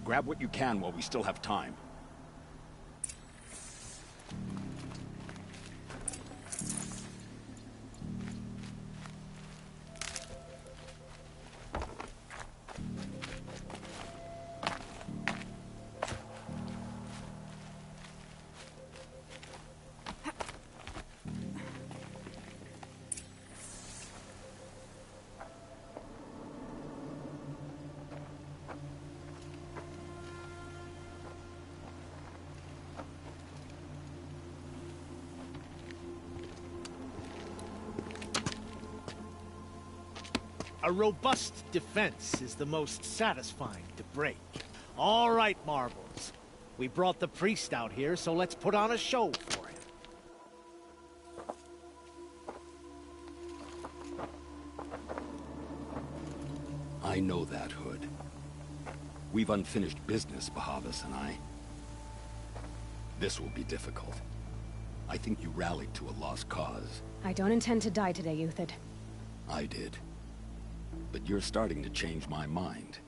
Grab what you can while we still have time. A robust defense is the most satisfying to break. All right, Marbles. We brought the priest out here, so let's put on a show for him. I know that, Hood. We've unfinished business, Bahavas and I. This will be difficult. I think you rallied to a lost cause. I don't intend to die today, Uthid. I did. But you're starting to change my mind.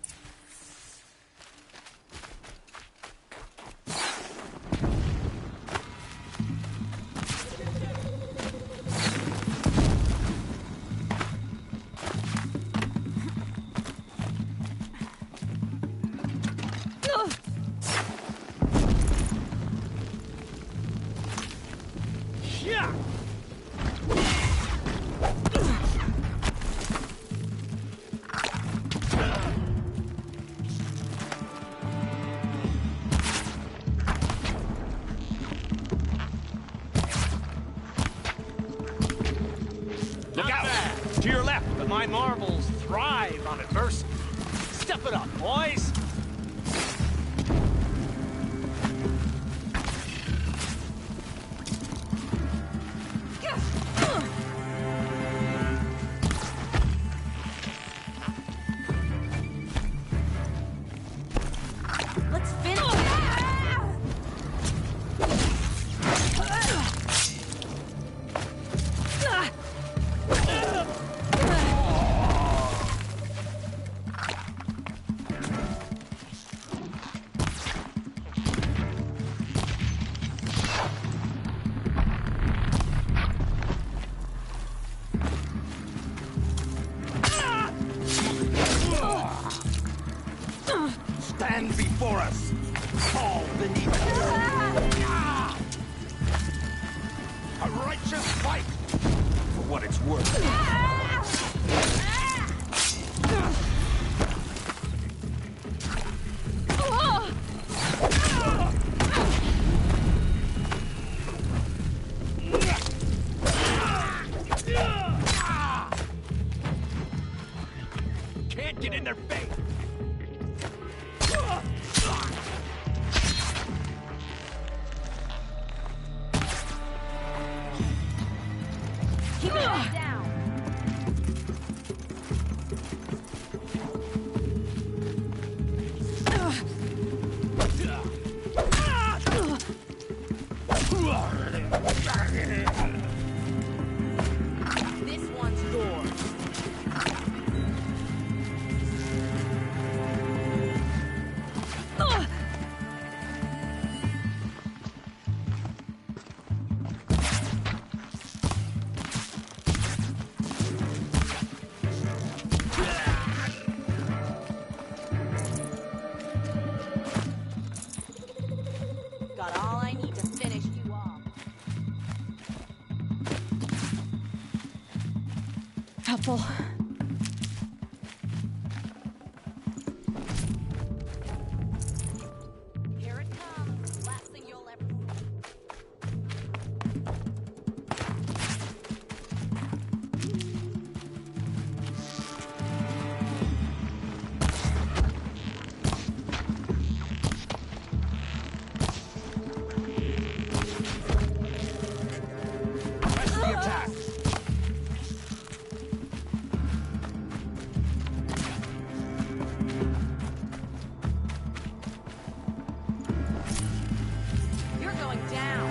Look out! To your left, but my marbles thrive on adversity. Step it up, boys! Let's finish. Stand before us! Fall beneath us! A righteous fight! For what it's worth. Can't get in their face! Keep it down. This one's yours. careful. Here it comes. Last thing you'll ever You're going down.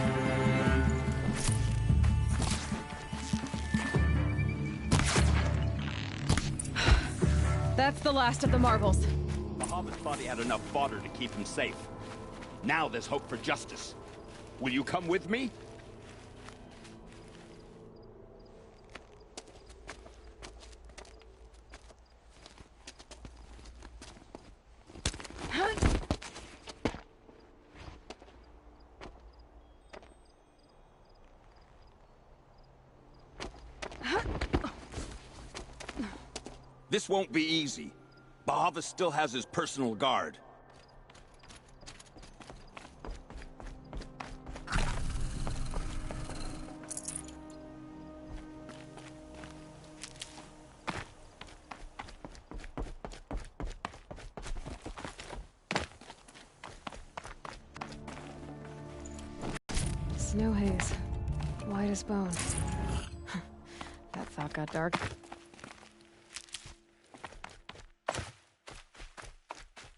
That's the last of the marbles. Bahamut thought he had enough fodder to keep him safe. Now there's hope for justice. Will you come with me? This won't be easy. Bahavas still has his personal guard. Snow haze. White as bone. That thought got dark.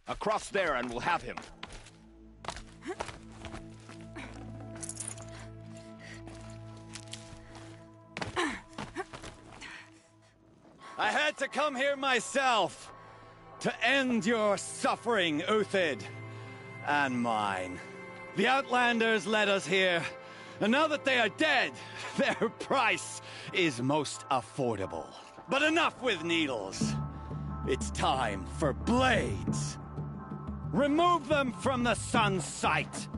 Across there and we'll have him. I had to come here myself to end your suffering, Uthid, and mine. The Outlanders led us here, and now that they are dead, their price is most affordable. But enough with needles. It's time for blades. Remove them from the sun's sight!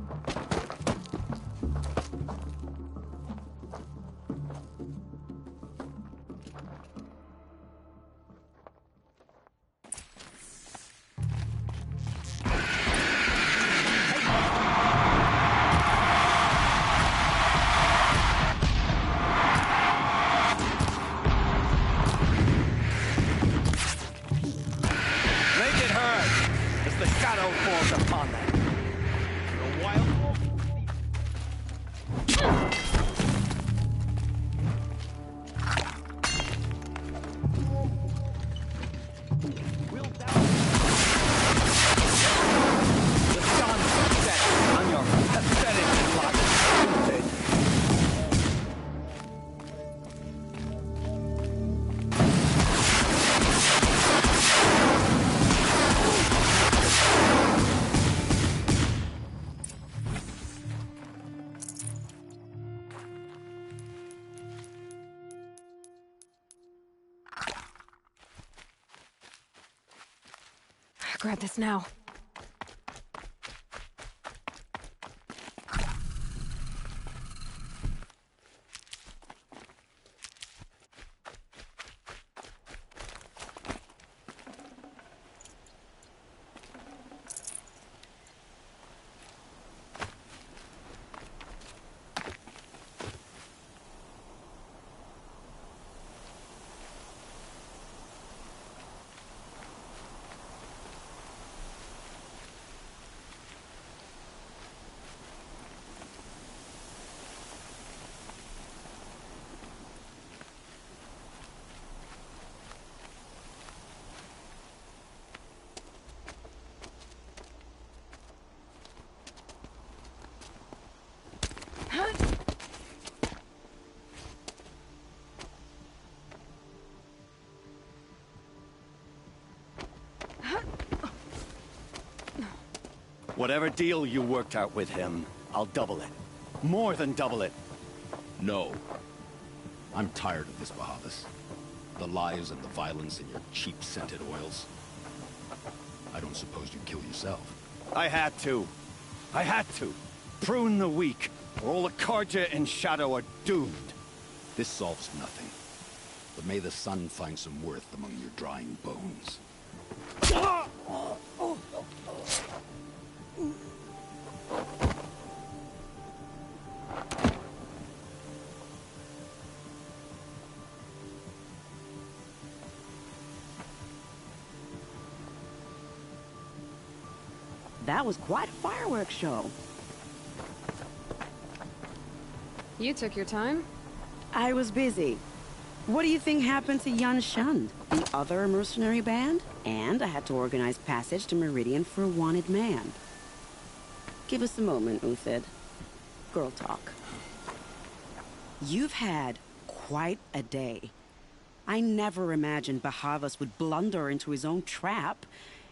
Grab this now. Whatever deal you worked out with him, I'll double it. More than double it. No. I'm tired of this, Bahavas. The lies and the violence and your cheap-scented oils. I don't suppose you'd kill yourself. I had to. I had to. Prune the weak, or all the Karja in Shadow are doomed. This solves nothing. The May the sun find some worth among your drying bones. That was quite a fireworks show. You took your time? I was busy. What do you think happened to Yun Shund, the other mercenary band? And I had to organize passage to Meridian for a wanted man. Give us a moment, Uthid. Girl talk. You've had quite a day. I never imagined Bahavas would blunder into his own trap.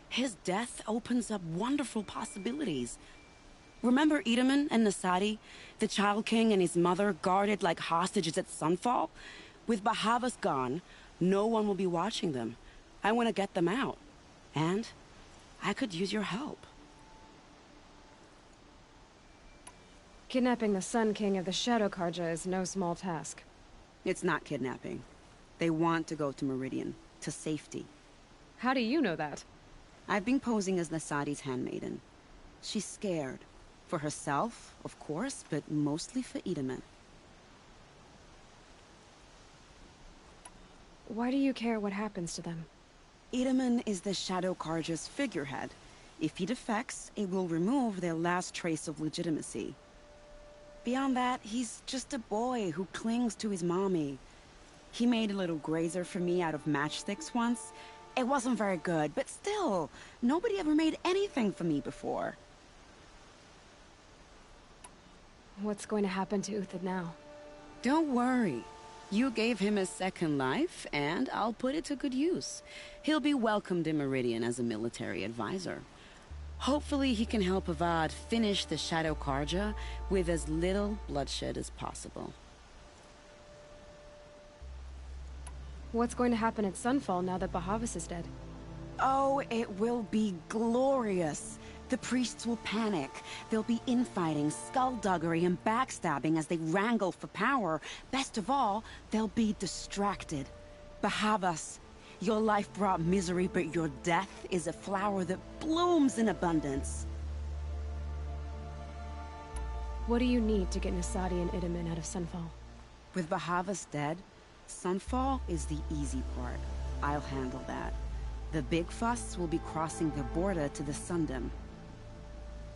His death opens up wonderful possibilities. Remember Edaman and Nasadi, the Child King and his mother guarded like hostages at Sunfall? With Bahavas gone, no one will be watching them. I want to get them out. And I could use your help. Kidnapping the Sun King of the Shadow Karja is no small task. It's not kidnapping. They want to go to Meridian, to safety. How do you know that? I've been posing as Nasadi's handmaiden. She's scared. For herself, of course, but mostly for Edaman. Why do you care what happens to them? Edaman is the Shadow Karja's figurehead. If he defects, it will remove their last trace of legitimacy. Beyond that, he's just a boy who clings to his mommy. He made a little grazer for me out of matchsticks once. It wasn't very good, but still, nobody ever made anything for me before. What's going to happen to Uthid now? Don't worry. You gave him a second life, and I'll put it to good use. He'll be welcomed in Meridian as a military advisor. Hopefully he can help Avad finish the Shadow Karja with as little bloodshed as possible. What's going to happen at Sunfall now that Bahavas is dead? Oh, it will be glorious. The priests will panic. There'll be infighting, skullduggery, and backstabbing as they wrangle for power. Best of all, they'll be distracted. Bahavas, your life brought misery, but your death is a flower that blooms in abundance. What do you need to get Nasadi and Edaman out of Sunfall? With Bahavas dead, Sunfall is the easy part. I'll handle that. The big fuss will be crossing the border to the Sundom.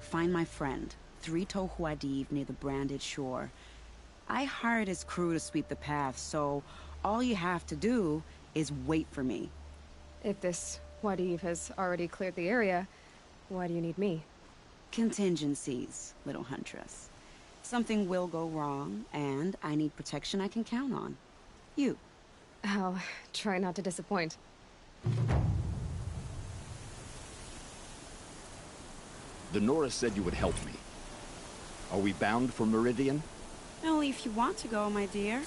Find my friend, 3 Tohuadiv near the branded shore. I hired his crew to sweep the path, so all you have to do is wait for me. If this Wadiv has already cleared the area, why do you need me? Contingencies, little huntress. Something will go wrong, and I need protection I can count on. You. I'll try not to disappoint. The Nora said you would help me. Are we bound for Meridian? Only if you want to go, my dear.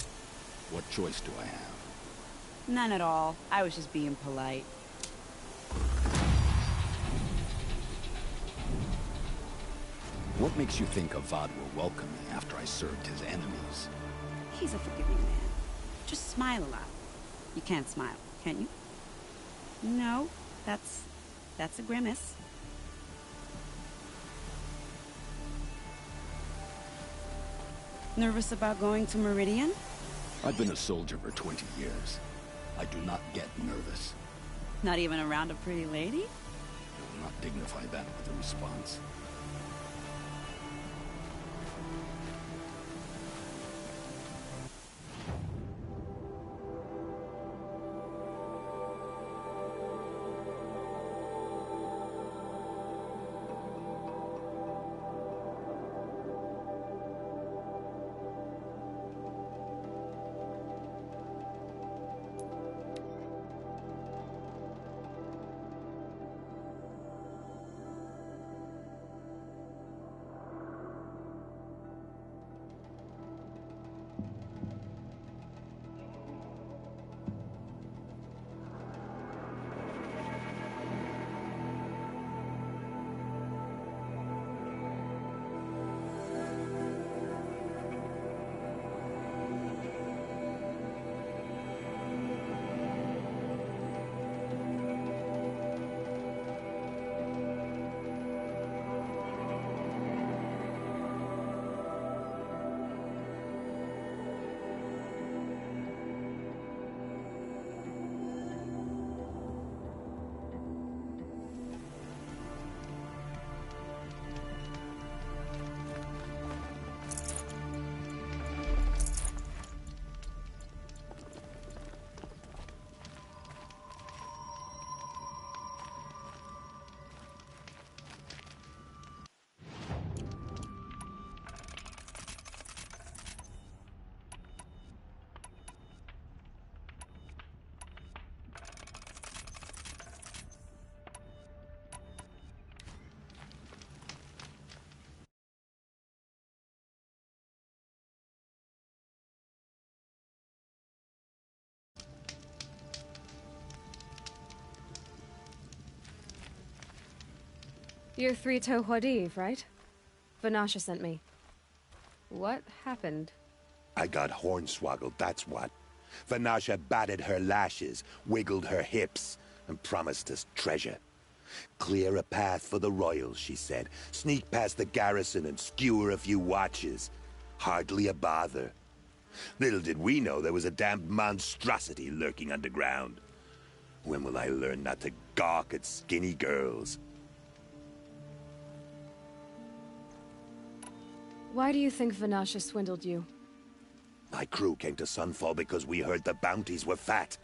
What choice do I have? None at all. I was just being polite. What makes you think Avad will welcome me after I served his enemies? He's a forgiving man. Just smile a lot. You can't smile, can you? No, that's a grimace. Nervous about going to Meridian? I've been a soldier for 20 years. I do not get nervous. Not even around a pretty lady? I will not dignify that with a response. You're Three-Toe Huadiv, right? Vanasha sent me. What happened? I got hornswoggled, that's what. Vanasha batted her lashes, wiggled her hips, and promised us treasure. Clear a path for the royals, she said. Sneak past the garrison and skewer a few watches. Hardly a bother. Little did we know there was a damned monstrosity lurking underground. When will I learn not to gawk at skinny girls? Why do you think Vanasha swindled you? My crew came to Sunfall because we heard the bounties were fat.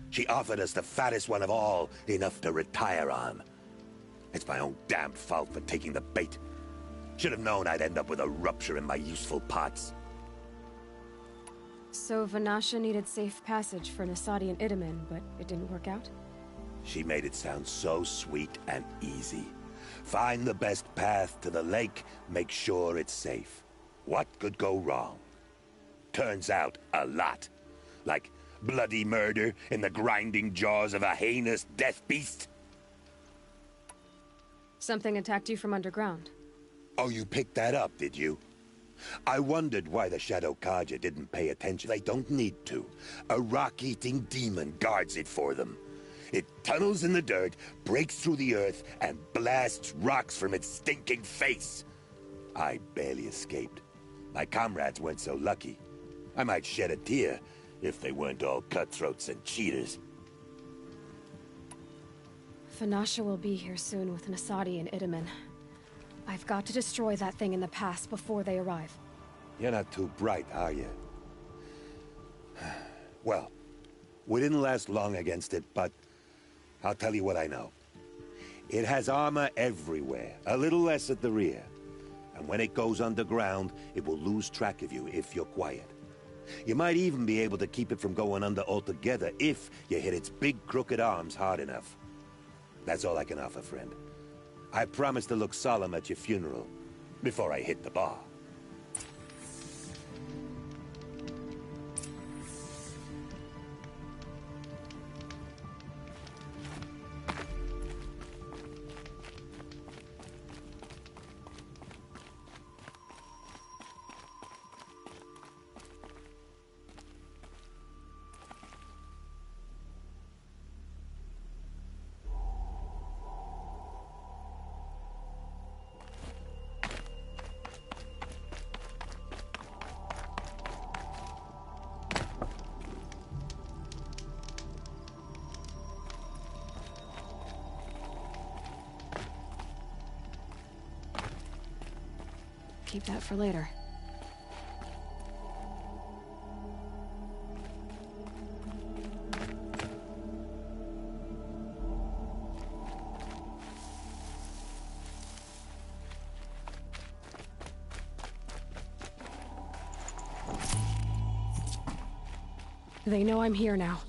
She offered us the fattest one of all, enough to retire on. It's my own damned fault for taking the bait. Should have known I'd end up with a rupture in my useful pots. So Vanasha needed safe passage for Nasadi and Itamen, but it didn't work out? She made it sound so sweet and easy. Find the best path to the lake, make sure it's safe. What could go wrong? Turns out, a lot. Like bloody murder in the grinding jaws of a heinous death beast. Something attacked you from underground. Oh, you picked that up, did you? I wondered why the Shadow Kaja didn't pay attention. They don't need to. A rock-eating demon guards it for them. It tunnels in the dirt, breaks through the earth, and blasts rocks from its stinking face. I barely escaped. My comrades weren't so lucky. I might shed a tear if they weren't all cutthroats and cheaters. Vanasha will be here soon with Nasadi and Itamen. I've got to destroy that thing in the pass before they arrive. You're not too bright, are you? Well, we didn't last long against it, but I'll tell you what I know. It has armor everywhere, a little less at the rear. And when it goes underground, it will lose track of you if you're quiet. You might even be able to keep it from going under altogether if you hit its big crooked arms hard enough. That's all I can offer, friend. I promise to look solemn at your funeral before I hit the bar. Keep that for later. They know I'm here now.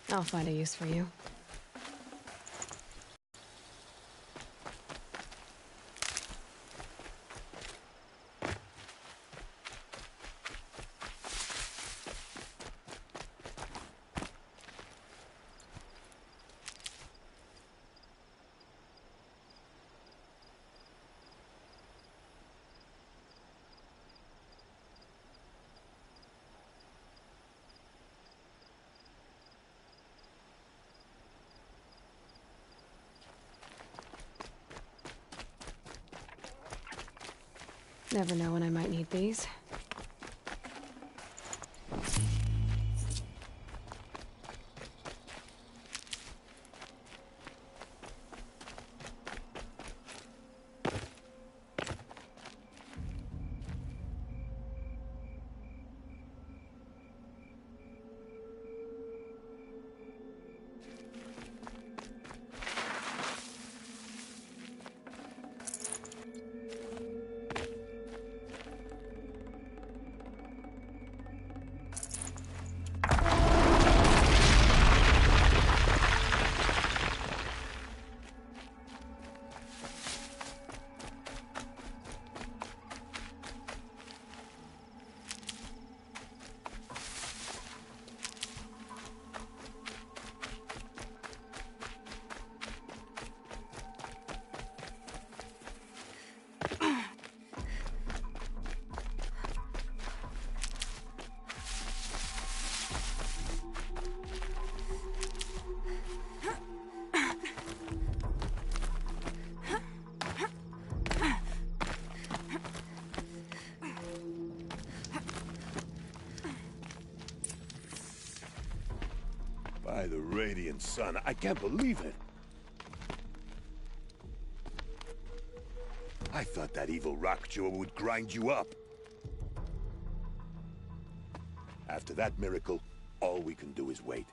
I'll find a use for you. Never know when I might need these. By the radiant sun, I can't believe it. I thought that evil rock jaw would grind you up. After that miracle, all we can do is wait.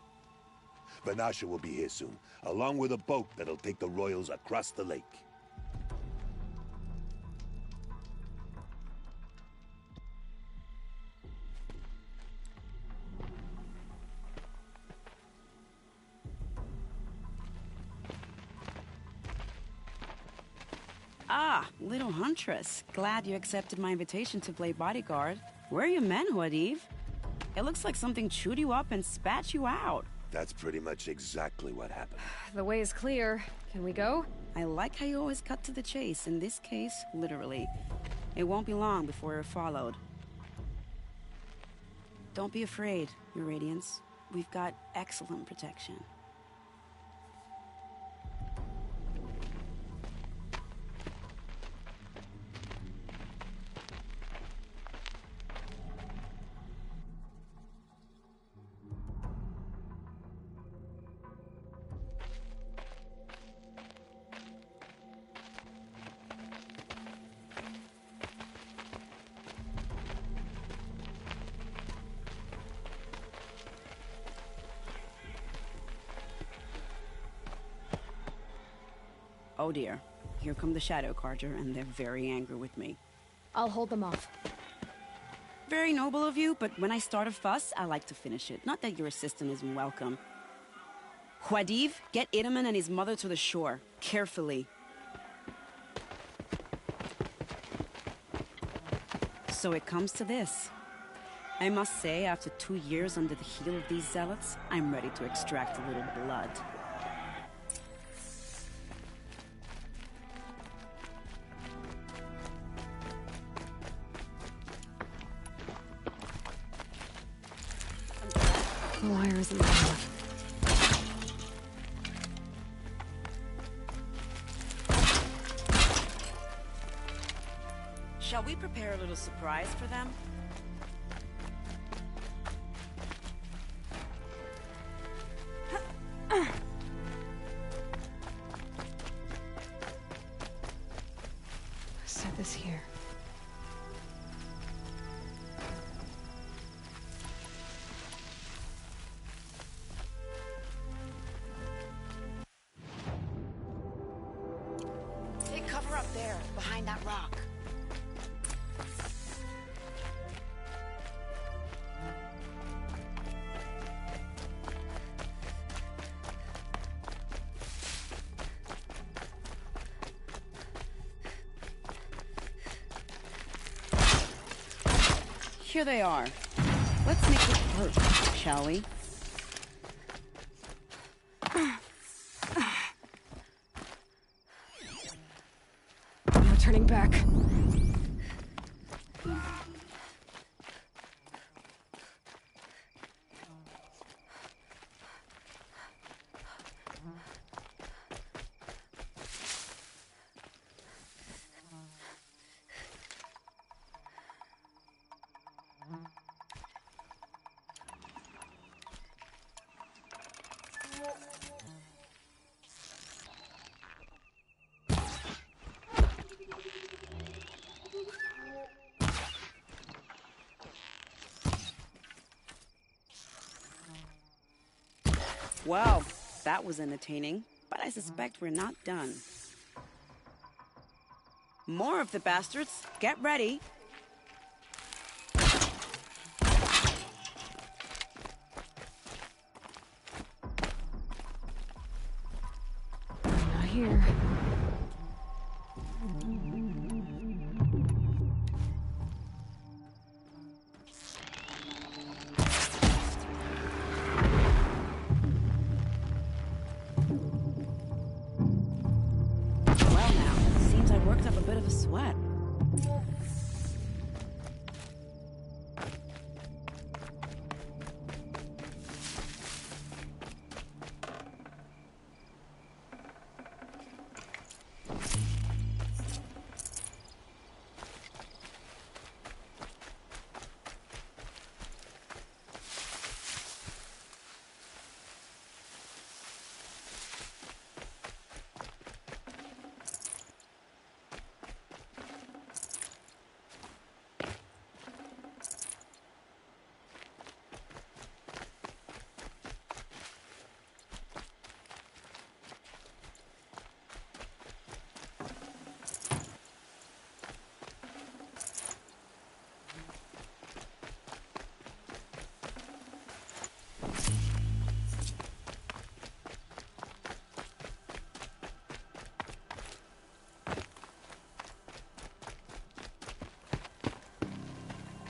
Vanasha will be here soon, along with a boat that'll take the royals across the lake. Ah, little huntress. Glad you accepted my invitation to play bodyguard. Where are your men, Huadiv? It looks like something chewed you up and spat you out. That's pretty much exactly what happened. The way is clear. Can we go? I like how you always cut to the chase. In this case, literally. It won't be long before you're followed. Don't be afraid, Your Radiance. We've got excellent protection. Oh dear. Here come the Shadow Carter, and they're very angry with me. I'll hold them off. Very noble of you, but when I start a fuss, I like to finish it. Not that your assistant isn't welcome. Huadiv, get Itaman and his mother to the shore. Carefully. So it comes to this. I must say, after 2 years under the heel of these zealots, I'm ready to extract a little blood. The wire isn't loud. Shall we prepare a little surprise for them? Set this here. Take cover up there, behind that rock. Here they are. Let's make it hurt, shall we? No turning back. Wow, that was entertaining, but I suspect we're not done. More of the bastards. Get ready. Not here. Sweat.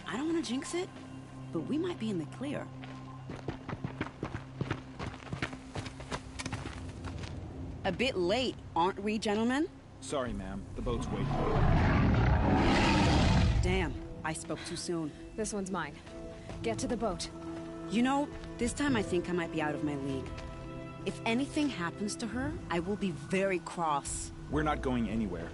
I don't want to jinx it, but we might be in the clear. A bit late, aren't we, gentlemen? Sorry, ma'am. The boat's waiting. Damn, I spoke too soon. This one's mine. Get to the boat. You know, this time I think I might be out of my league. If anything happens to her, I will be very cross. We're not going anywhere.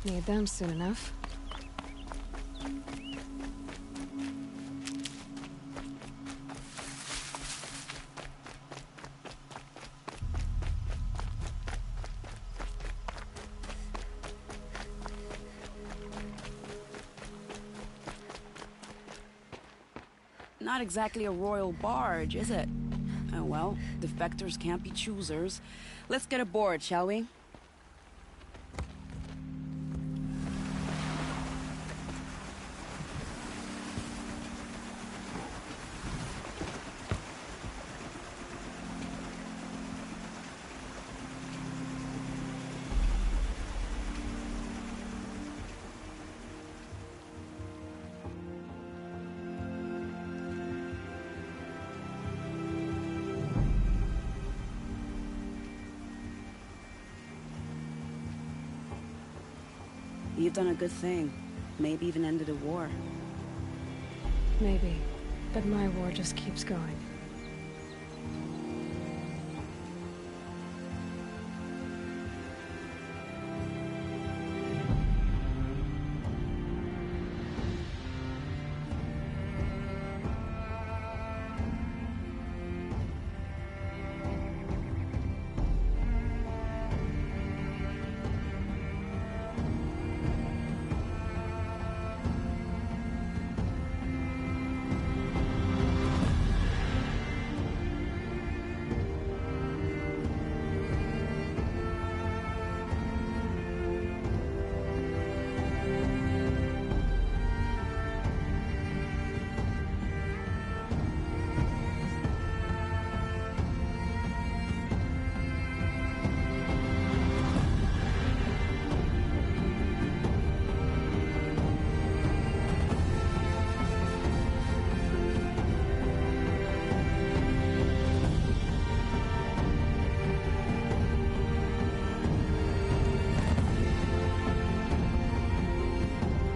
Need them soon enough. Not exactly a royal barge, is it? Oh well, defectors can't be choosers. Let's get aboard, shall we? You've done a good thing. Maybe even ended a war. Maybe. But my war just keeps going.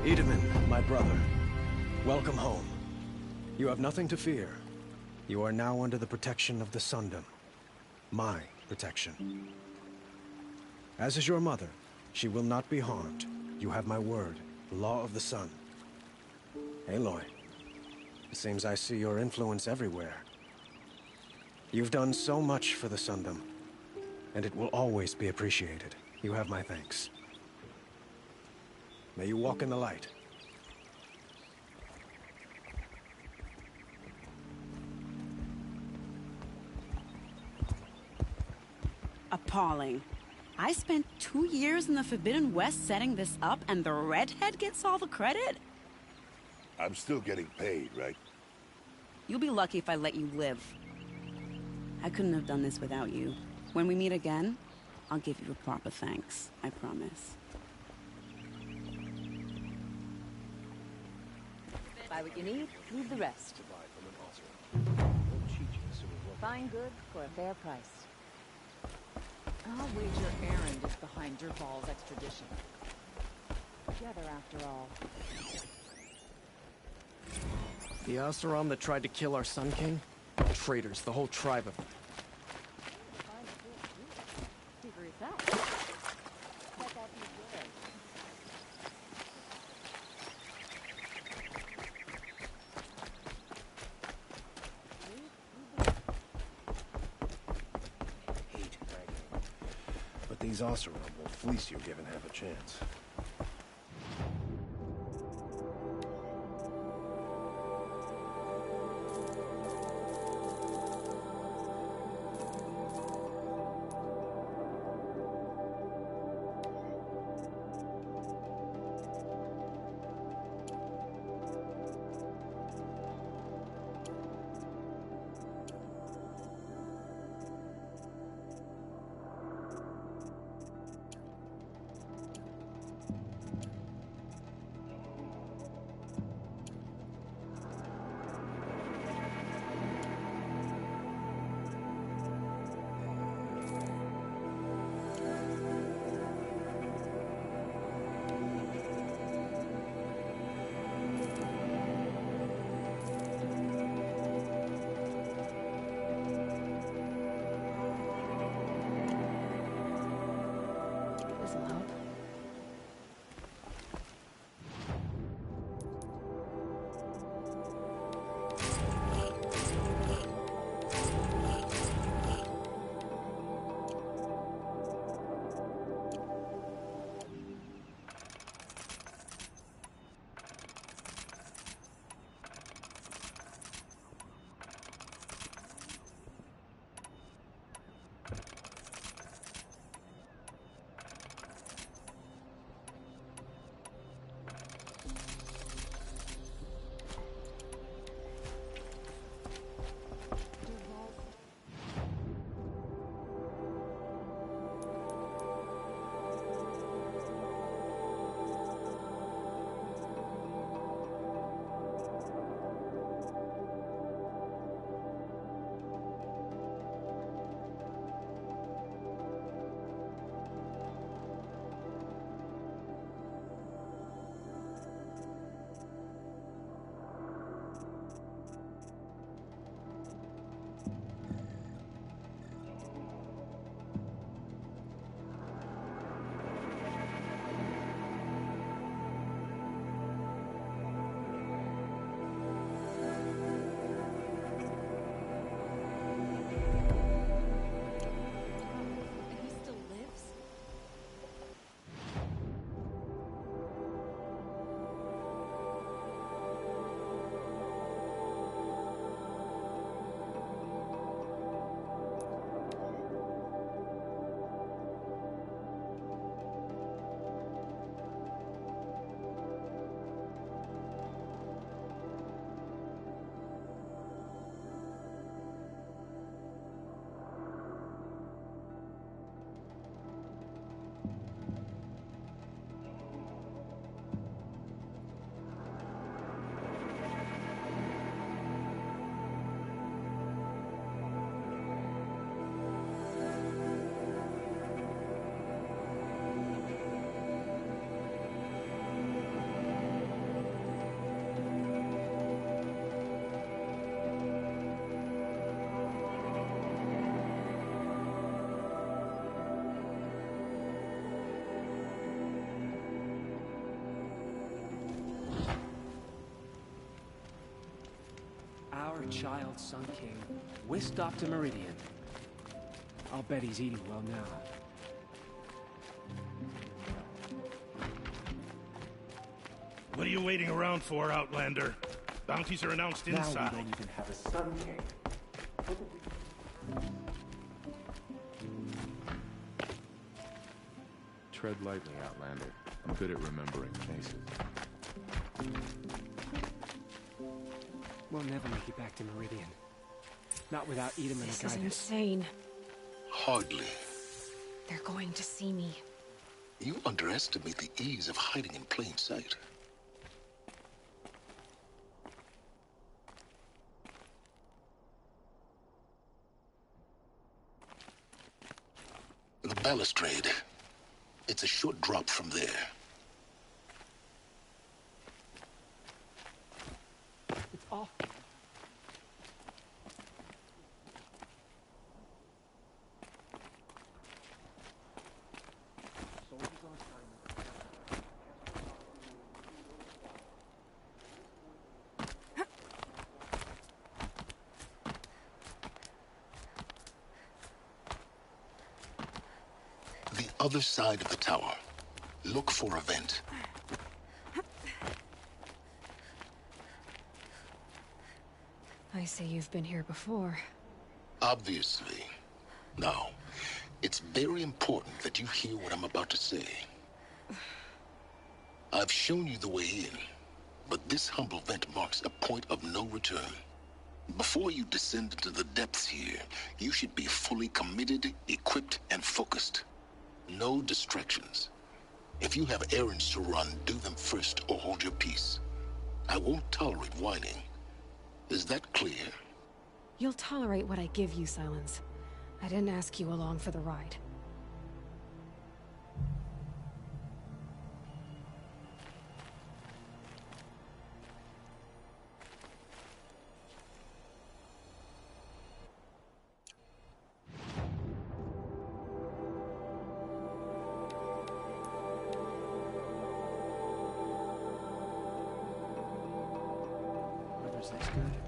Edaman, my brother, welcome home. You have nothing to fear. You are now under the protection of the Sundom. My protection. As is your mother, she will not be harmed. You have my word, the law of the sun. Aloy, it seems I see your influence everywhere. You've done so much for the Sundom, and it will always be appreciated. You have my thanks. May you walk in the light. Appalling. I spent 2 years in the Forbidden West setting this up, and the redhead gets all the credit? I'm still getting paid, right? You'll be lucky if I let you live. I couldn't have done this without you. When we meet again, I'll give you a proper thanks. I promise. Buy what you need, leave the rest. Find good for a fair price. I'll wager Aaron is behind Derval's extradition. Together, after all. The Oseram that tried to kill our Sun King? Traitors, the whole tribe of them. Figure it out. Check out these girls. But these Oseram will fleece you given half a chance. Our child Sun King, whisked off to Meridian. I'll bet he's eating well now. What are you waiting around for, Outlander? Bounties are announced inside. Now we don't even have a Sun King. Tread lightly, Outlander. I'm good at remembering faces. We'll never make it back to Meridian. Not without Edom and This guidance. is insane. Hardly. They're going to see me. You underestimate the ease of hiding in plain sight. The balustrade. It's a short drop from there. It's off. The other side of the tower. Look for a vent. I say you've been here before. Obviously. Now, it's very important that you hear what I'm about to say. I've shown you the way in, but this humble vent marks a point of no return. Before you descend into the depths here, you should be fully committed, equipped, and focused. No distractions. If you have errands to run, do them first or hold your peace. I won't tolerate whining. Is that clear? You'll tolerate what I give you, Silence. I didn't ask you along for the ride. Weather's this good.